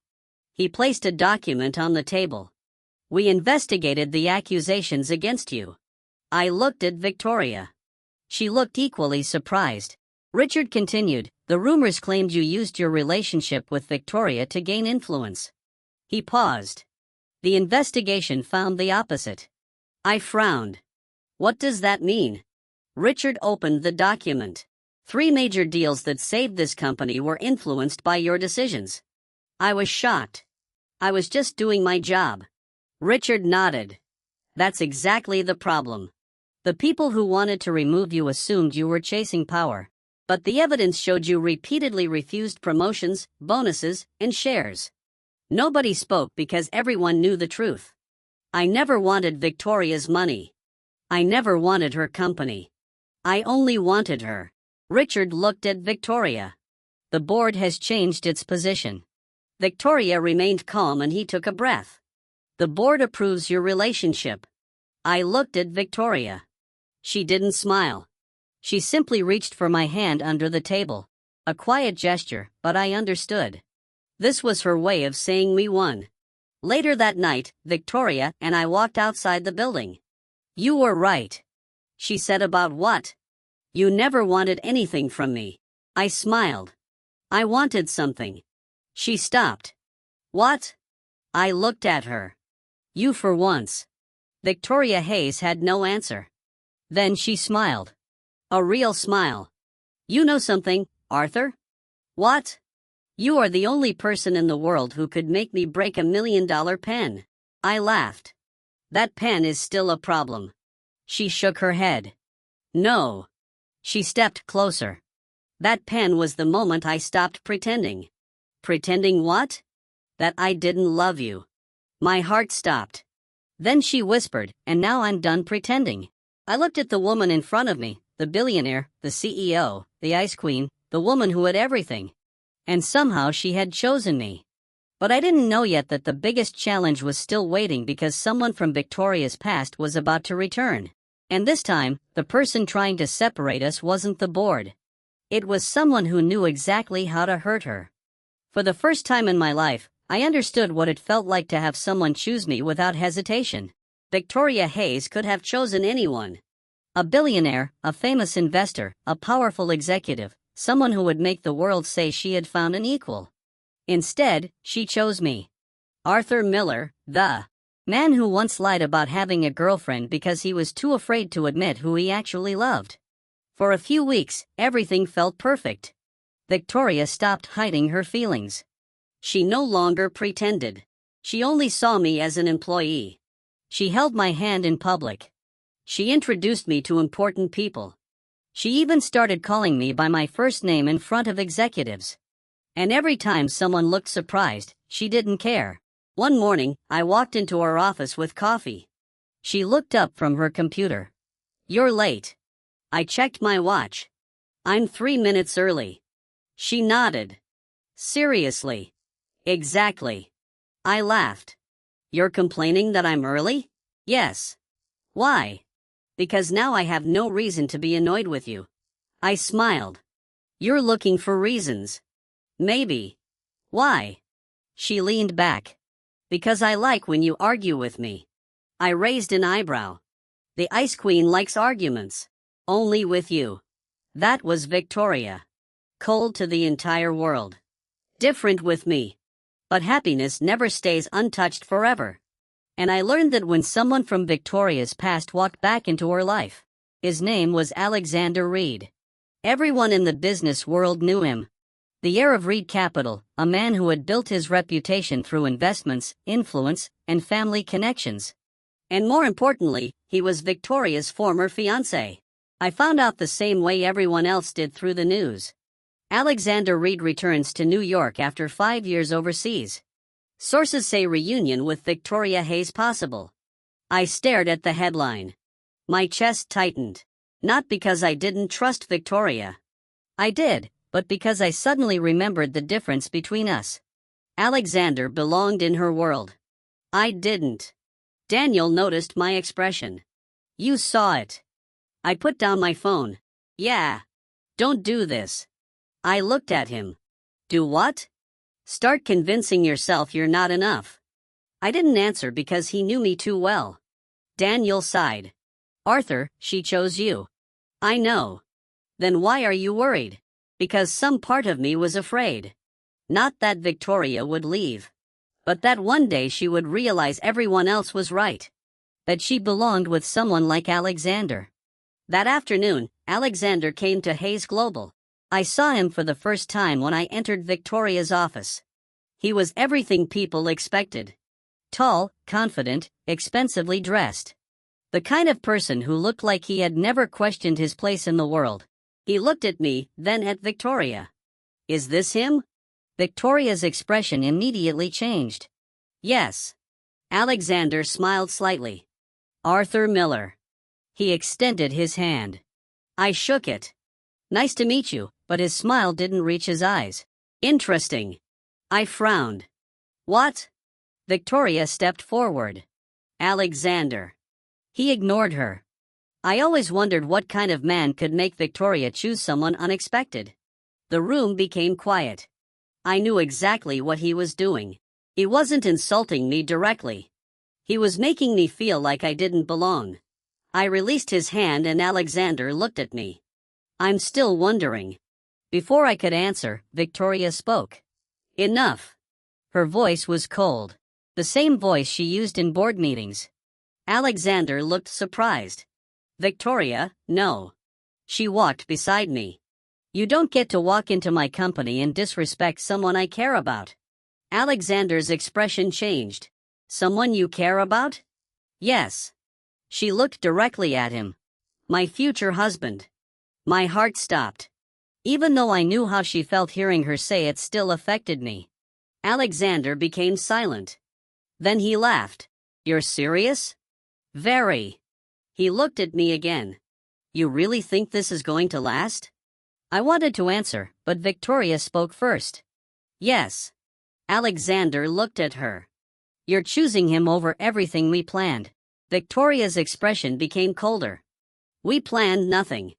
He placed a document on the table. We investigated the accusations against you. I looked at Victoria. She looked equally surprised. Richard continued, the rumors claimed you used your relationship with Victoria to gain influence. He paused. The investigation found the opposite. I frowned. What does that mean? Richard opened the document. 3 major deals that saved this company were influenced by your decisions. I was shocked. I was just doing my job. Richard nodded. That's exactly the problem. The people who wanted to remove you assumed you were chasing power. But the evidence showed you repeatedly refused promotions, bonuses, and shares. Nobody spoke because everyone knew the truth. I never wanted Victoria's money. I never wanted her company. I only wanted her. Richard looked at Victoria. The board has changed its position. Victoria remained calm and he took a breath. The board approves your relationship. I looked at Victoria. She didn't smile. She simply reached for my hand under the table. A quiet gesture, but I understood. This was her way of saying we won. Later that night, Victoria and I walked outside the building. You were right. She said about what? You never wanted anything from me. I smiled. I wanted something. She stopped. What? I looked at her. You for once. Victoria Hayes had no answer. Then she smiled. A real smile. You know something, Arthur? What? You are the only person in the world who could make me break $1 million pen. I laughed. That pen is still a problem. She shook her head. No. She stepped closer. That pen was the moment I stopped pretending. Pretending what? That I didn't love you. My heart stopped. Then she whispered, and now I'm done pretending. I looked at the woman in front of me, the billionaire, the CEO, the ice queen, the woman who had everything. And somehow she had chosen me. But I didn't know yet that the biggest challenge was still waiting because someone from Victoria's past was about to return. And this time, the person trying to separate us wasn't the board. It was someone who knew exactly how to hurt her. For the first time in my life, I understood what it felt like to have someone choose me without hesitation. Victoria Hayes could have chosen anyone. A billionaire, a famous investor, a powerful executive, someone who would make the world say she had found an equal. Instead, she chose me. Arthur Miller, the man who once lied about having a girlfriend because he was too afraid to admit who he actually loved. For a few weeks, everything felt perfect. Victoria stopped hiding her feelings. She no longer pretended. She only saw me as an employee. She held my hand in public. She introduced me to important people. She even started calling me by my first name in front of executives. And every time someone looked surprised, she didn't care. One morning, I walked into her office with coffee. She looked up from her computer. You're late. I checked my watch. I'm 3 minutes early. She nodded. Seriously? Exactly. I laughed. You're complaining that I'm early? Yes. Why? Because now I have no reason to be annoyed with you. I smiled. You're looking for reasons. Maybe. Why? She leaned back. Because I like when you argue with me. I raised an eyebrow. The Ice Queen likes arguments. Only with you. That was Victoria. Cold to the entire world. Different with me. But happiness never stays untouched forever. And I learned that when someone from Victoria's past walked back into her life, his name was Alexander Reed. Everyone in the business world knew him. The heir of Reed Capital, a man who had built his reputation through investments, influence, and family connections. And more importantly, he was Victoria's former fiancé. I found out the same way everyone else did through the news. Alexander Reed returns to New York after 5 years overseas. Sources say reunion with Victoria Hayes possible. I stared at the headline. My chest tightened. Not because I didn't trust Victoria. I did, but because I suddenly remembered the difference between us. Alexander belonged in her world. I didn't. Daniel noticed my expression. You saw it. I put down my phone. Yeah. Don't do this. I looked at him. Do what? Start convincing yourself you're not enough. I didn't answer because he knew me too well. Daniel sighed. Arthur, she chose you. I know. Then why are you worried? Because some part of me was afraid. Not that Victoria would leave. But that one day she would realize everyone else was right. That she belonged with someone like Alexander. That afternoon, Alexander came to Hayes Global. I saw him for the first time when I entered Victoria's office. He was everything people expected. Tall, confident, expensively dressed. The kind of person who looked like he had never questioned his place in the world. He looked at me, then at Victoria. Is this him? Victoria's expression immediately changed. Yes. Alexander smiled slightly. Arthur Miller. He extended his hand. I shook it. Nice to meet you, but his smile didn't reach his eyes. Interesting. I frowned. What? Victoria stepped forward. Alexander. He ignored her. I always wondered what kind of man could make Victoria choose someone unexpected. The room became quiet. I knew exactly what he was doing. He wasn't insulting me directly. He was making me feel like I didn't belong. I released his hand and Alexander looked at me. I'm still wondering. Before I could answer, Victoria spoke. Enough. Her voice was cold. The same voice she used in board meetings. Alexander looked surprised. Victoria, no. She walked beside me. You don't get to walk into my company and disrespect someone I care about. Alexander's expression changed. Someone you care about? Yes. She looked directly at him. My future husband. My heart stopped. Even though I knew how she felt hearing her say it still affected me. Alexander became silent. Then he laughed. You're serious? Very. He looked at me again. You really think this is going to last? I wanted to answer, but Victoria spoke first. Yes. Alexander looked at her. You're choosing him over everything we planned. Victoria's expression became colder. We planned nothing.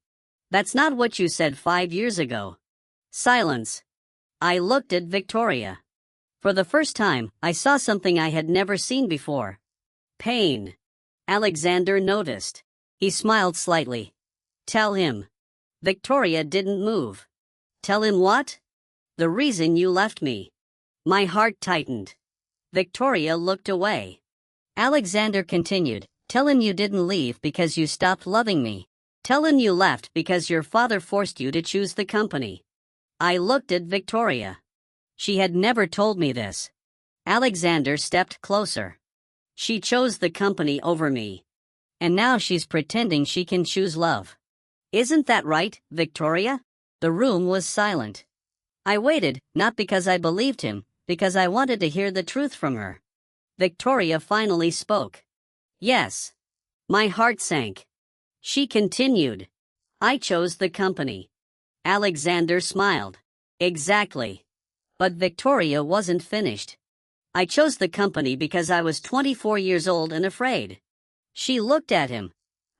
That's not what you said 5 years ago. Silence. I looked at Victoria. For the first time, I saw something I had never seen before. Pain. Alexander noticed. He smiled slightly. Tell him. Victoria didn't move. Tell him what? The reason you left me. My heart tightened. Victoria looked away. Alexander continued. Tell him you didn't leave because you stopped loving me. Tell him you left because your father forced you to choose the company. I looked at Victoria. She had never told me this. Alexander stepped closer. She chose the company over me. And now she's pretending she can choose love. Isn't that right, Victoria? The room was silent. I waited, not because I believed him, because I wanted to hear the truth from her. Victoria finally spoke. Yes. My heart sank. She continued. I chose the company. Alexander smiled. Exactly. But Victoria wasn't finished. I chose the company because I was 24 years old and afraid. She looked at him.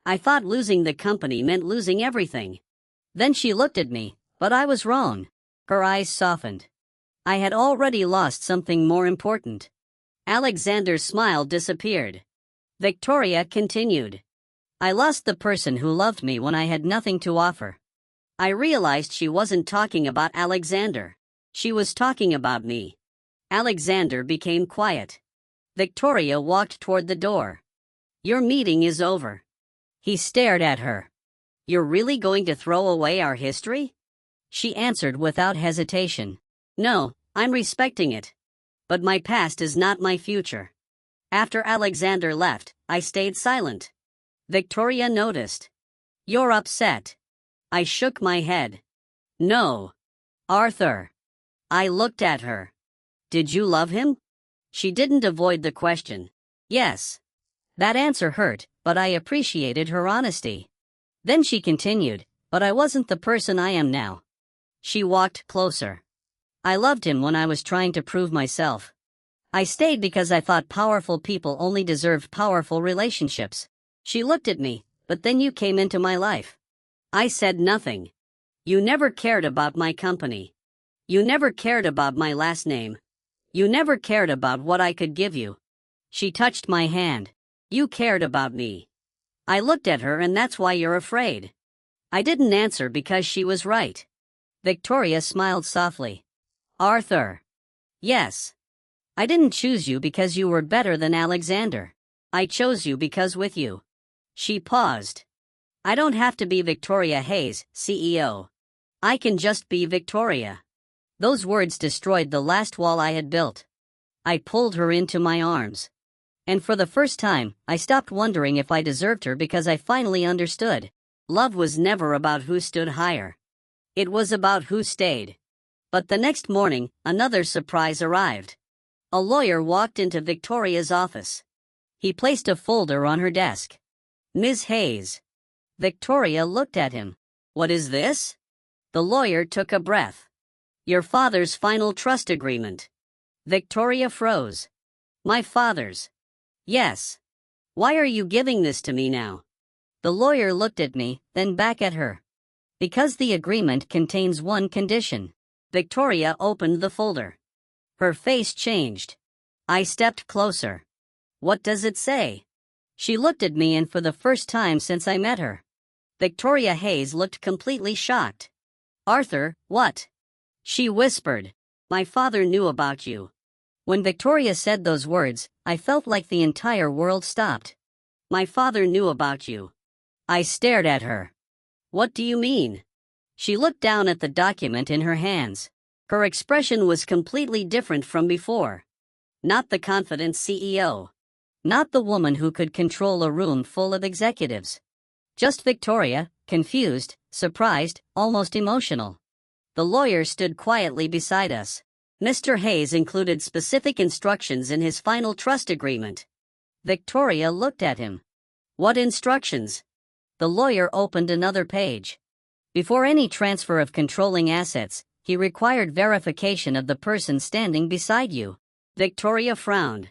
I thought losing the company meant losing everything. Then she looked at me, but I was wrong. Her eyes softened. I had already lost something more important. Alexander's smile disappeared. Victoria continued. I lost the person who loved me when I had nothing to offer. I realized she wasn't talking about Alexander. She was talking about me. Alexander became quiet. Victoria walked toward the door. Your meeting is over. He stared at her. You're really going to throw away our history? She answered without hesitation. No, I'm respecting it. But my past is not my future. After Alexander left, I stayed silent. Victoria noticed. You're upset. I shook my head. No. Arthur. I looked at her. Did you love him? She didn't avoid the question. Yes. That answer hurt, but I appreciated her honesty. Then she continued, but I wasn't the person I am now. She walked closer. I loved him when I was trying to prove myself. I stayed because I thought powerful people only deserved powerful relationships. She looked at me, but then you came into my life. I said nothing. You never cared about my company. You never cared about my last name. You never cared about what I could give you. She touched my hand. You cared about me. I looked at her, and that's why you're afraid. I didn't answer because she was right. Victoria smiled softly. Arthur. Yes. I didn't choose you because you were better than Alexander. I chose you because with you. She paused. I don't have to be Victoria Hayes, CEO. I can just be Victoria. Those words destroyed the last wall I had built. I pulled her into my arms. And for the first time, I stopped wondering if I deserved her because I finally understood. Love was never about who stood higher. It was about who stayed. But the next morning, another surprise arrived. A lawyer walked into Victoria's office. He placed a folder on her desk. Ms. Hayes. Victoria looked at him. What is this? The lawyer took a breath. Your father's final trust agreement. Victoria froze. My father's. Yes. Why are you giving this to me now? The lawyer looked at me, then back at her. Because the agreement contains one condition. Victoria opened the folder. Her face changed. I stepped closer. What does it say? She looked at me, and for the first time since I met her, Victoria Hayes looked completely shocked. Arthur, what? She whispered. My father knew about you. When Victoria said those words, I felt like the entire world stopped. My father knew about you. I stared at her. What do you mean? She looked down at the document in her hands. Her expression was completely different from before. Not the confident CEO. Not the woman who could control a room full of executives. Just Victoria, confused, surprised, almost emotional. The lawyer stood quietly beside us. Mr. Hayes included specific instructions in his final trust agreement. Victoria looked at him. What instructions? The lawyer opened another page. Before any transfer of controlling assets, he required verification of the person standing beside you. Victoria frowned.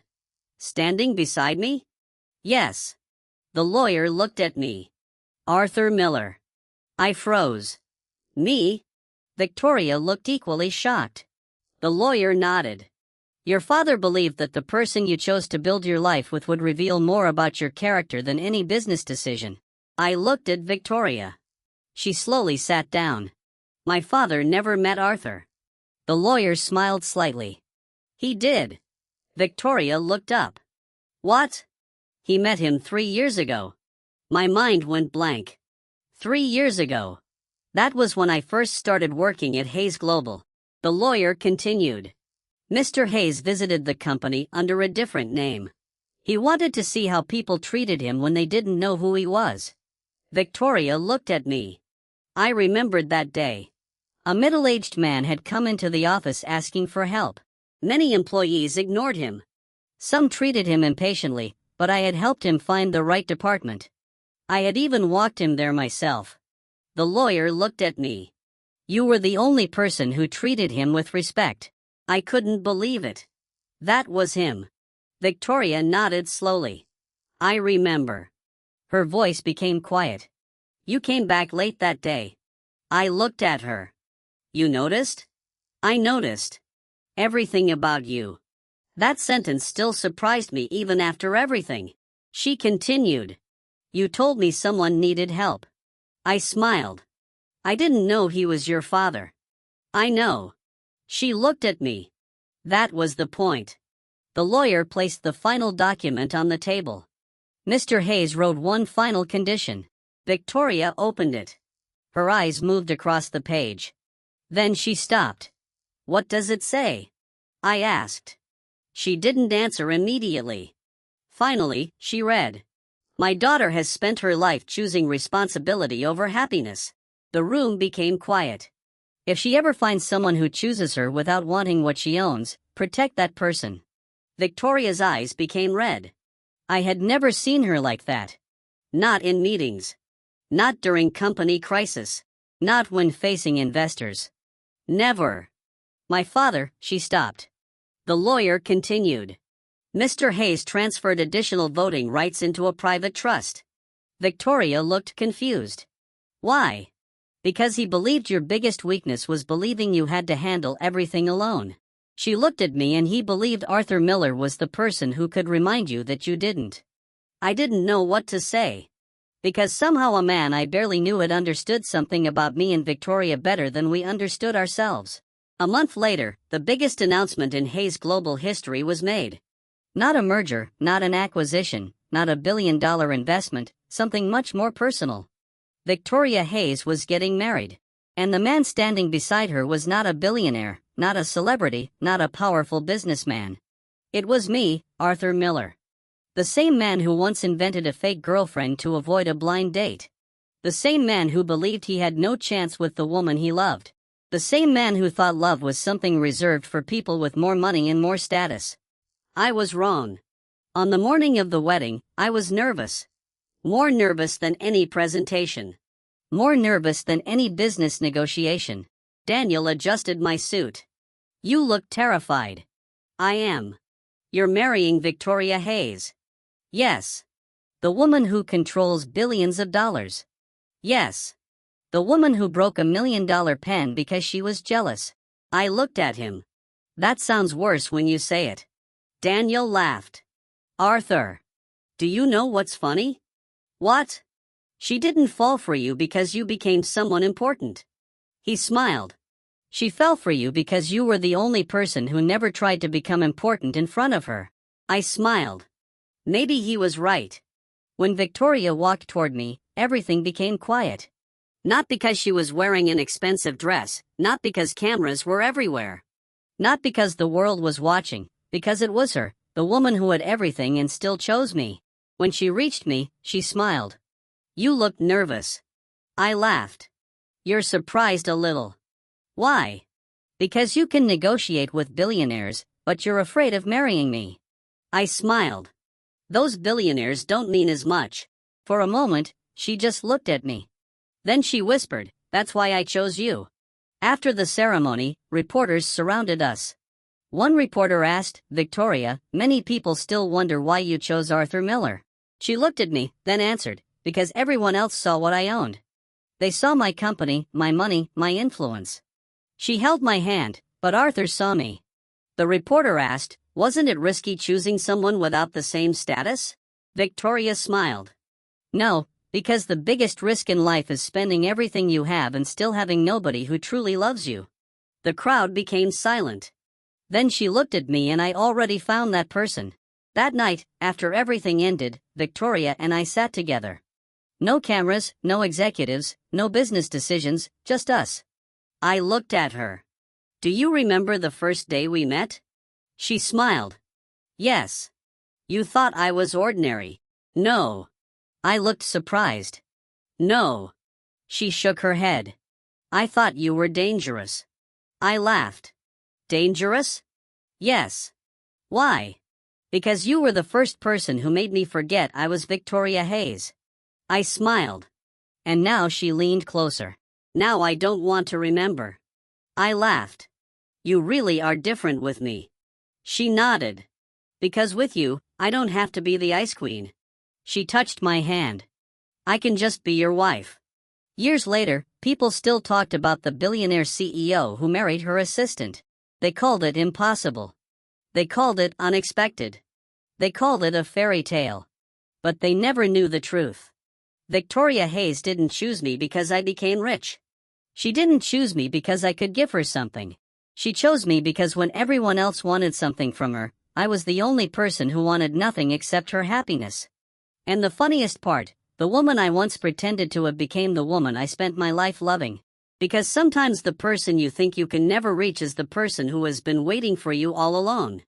Standing beside me? Yes. The lawyer looked at me. Arthur Miller. I froze. Me? Victoria looked equally shocked. The lawyer nodded. Your father believed that the person you chose to build your life with would reveal more about your character than any business decision. I looked at Victoria. She slowly sat down. My father never met Arthur. The lawyer smiled slightly. He did. Victoria looked up. What? He met him 3 years ago. My mind went blank. 3 years ago. That was when I first started working at Hayes Global. The lawyer continued. Mr. Hayes visited the company under a different name. He wanted to see how people treated him when they didn't know who he was. Victoria looked at me. I remembered that day. A middle-aged man had come into the office asking for help. Many employees ignored him. Some treated him impatiently, but I had helped him find the right department. I had even walked him there myself. The lawyer looked at me. You were the only person who treated him with respect. I couldn't believe it. That was him. Victoria nodded slowly. I remember. Her voice became quiet. You came back late that day. I looked at her. You noticed? I noticed. Everything about you. That sentence still surprised me even after everything. She continued. You told me someone needed help. I smiled. I didn't know he was your father. I know. She looked at me. That was the point. The lawyer placed the final document on the table. Mr. Hayes wrote one final condition. Victoria opened it. Her eyes moved across the page. Then she stopped. "What does it say?" I asked. She didn't answer immediately. Finally, she read, "My daughter has spent her life choosing responsibility over happiness." The room became quiet. If she ever finds someone who chooses her without wanting what she owns, protect that person. Victoria's eyes became red. I had never seen her like that. Not in meetings. Not during company crisis. Not when facing investors. Never. "My father," she stopped. The lawyer continued. "Mr. Hayes transferred additional voting rights into a private trust." Victoria looked confused. "Why?" "Because he believed your biggest weakness was believing you had to handle everything alone." She looked at me, and he believed Arthur Miller was the person who could remind you that you didn't. I didn't know what to say. Because somehow a man I barely knew had understood something about me and Victoria better than we understood ourselves. A month later, the biggest announcement in Hayes global history was made. Not a merger, not an acquisition, not a billion-dollar investment, something much more personal. Victoria Hayes was getting married. And the man standing beside her was not a billionaire, not a celebrity, not a powerful businessman. It was me, Arthur Miller. The same man who once invented a fake girlfriend to avoid a blind date. The same man who believed he had no chance with the woman he loved. The same man who thought love was something reserved for people with more money and more status. I was wrong. On the morning of the wedding, I was nervous. More nervous than any presentation. More nervous than any business negotiation. Daniel adjusted my suit. "You look terrified." "I am." "You're marrying Victoria Hayes." "Yes." "The woman who controls billions of dollars." "Yes." "The woman who broke $1 million pen because she was jealous." I looked at him. "That sounds worse when you say it." Daniel laughed. "Arthur, do you know what's funny?" "What?" "She didn't fall for you because you became someone important." He smiled. "She fell for you because you were the only person who never tried to become important in front of her." I smiled. Maybe he was right. When Victoria walked toward me, everything became quiet. Not because she was wearing an expensive dress, not because cameras were everywhere. Not because the world was watching, because it was her, the woman who had everything and still chose me. When she reached me, she smiled. "You looked nervous." I laughed. "You're surprised a little." "Why?" "Because you can negotiate with billionaires, but you're afraid of marrying me." I smiled. "Those billionaires don't mean as much." For a moment, she just looked at me. Then she whispered, "That's why I chose you." After the ceremony, reporters surrounded us. One reporter asked, "Victoria, many people still wonder why you chose Arthur Miller." She looked at me, then answered, "Because everyone else saw what I owned. They saw my company, my money, my influence." She held my hand, but Arthur saw me. The reporter asked, "Wasn't it risky choosing someone without the same status?" Victoria smiled. "No, because the biggest risk in life is spending everything you have and still having nobody who truly loves you." The crowd became silent. Then she looked at me, and I already found that person. That night, after everything ended, Victoria and I sat together. No cameras, no executives, no business decisions, just us. I looked at her. "Do you remember the first day we met?" She smiled. "Yes." "You thought I was ordinary." "No." I looked surprised. "No." She shook her head. "I thought you were dangerous." I laughed. "Dangerous?" "Yes." "Why?" "Because you were the first person who made me forget I was Victoria Hayes." I smiled. And now she leaned closer. "Now I don't want to remember." I laughed. "You really are different with me." She nodded. "Because with you, I don't have to be the ice queen." She touched my hand. "I can just be your wife." Years later, people still talked about the billionaire CEO who married her assistant. They called it impossible. They called it unexpected. They called it a fairy tale. But they never knew the truth. Victoria Hayes didn't choose me because I became rich. She didn't choose me because I could give her something. She chose me because when everyone else wanted something from her, I was the only person who wanted nothing except her happiness. And the funniest part, the woman I once pretended to have became the woman I spent my life loving. Because sometimes the person you think you can never reach is the person who has been waiting for you all along.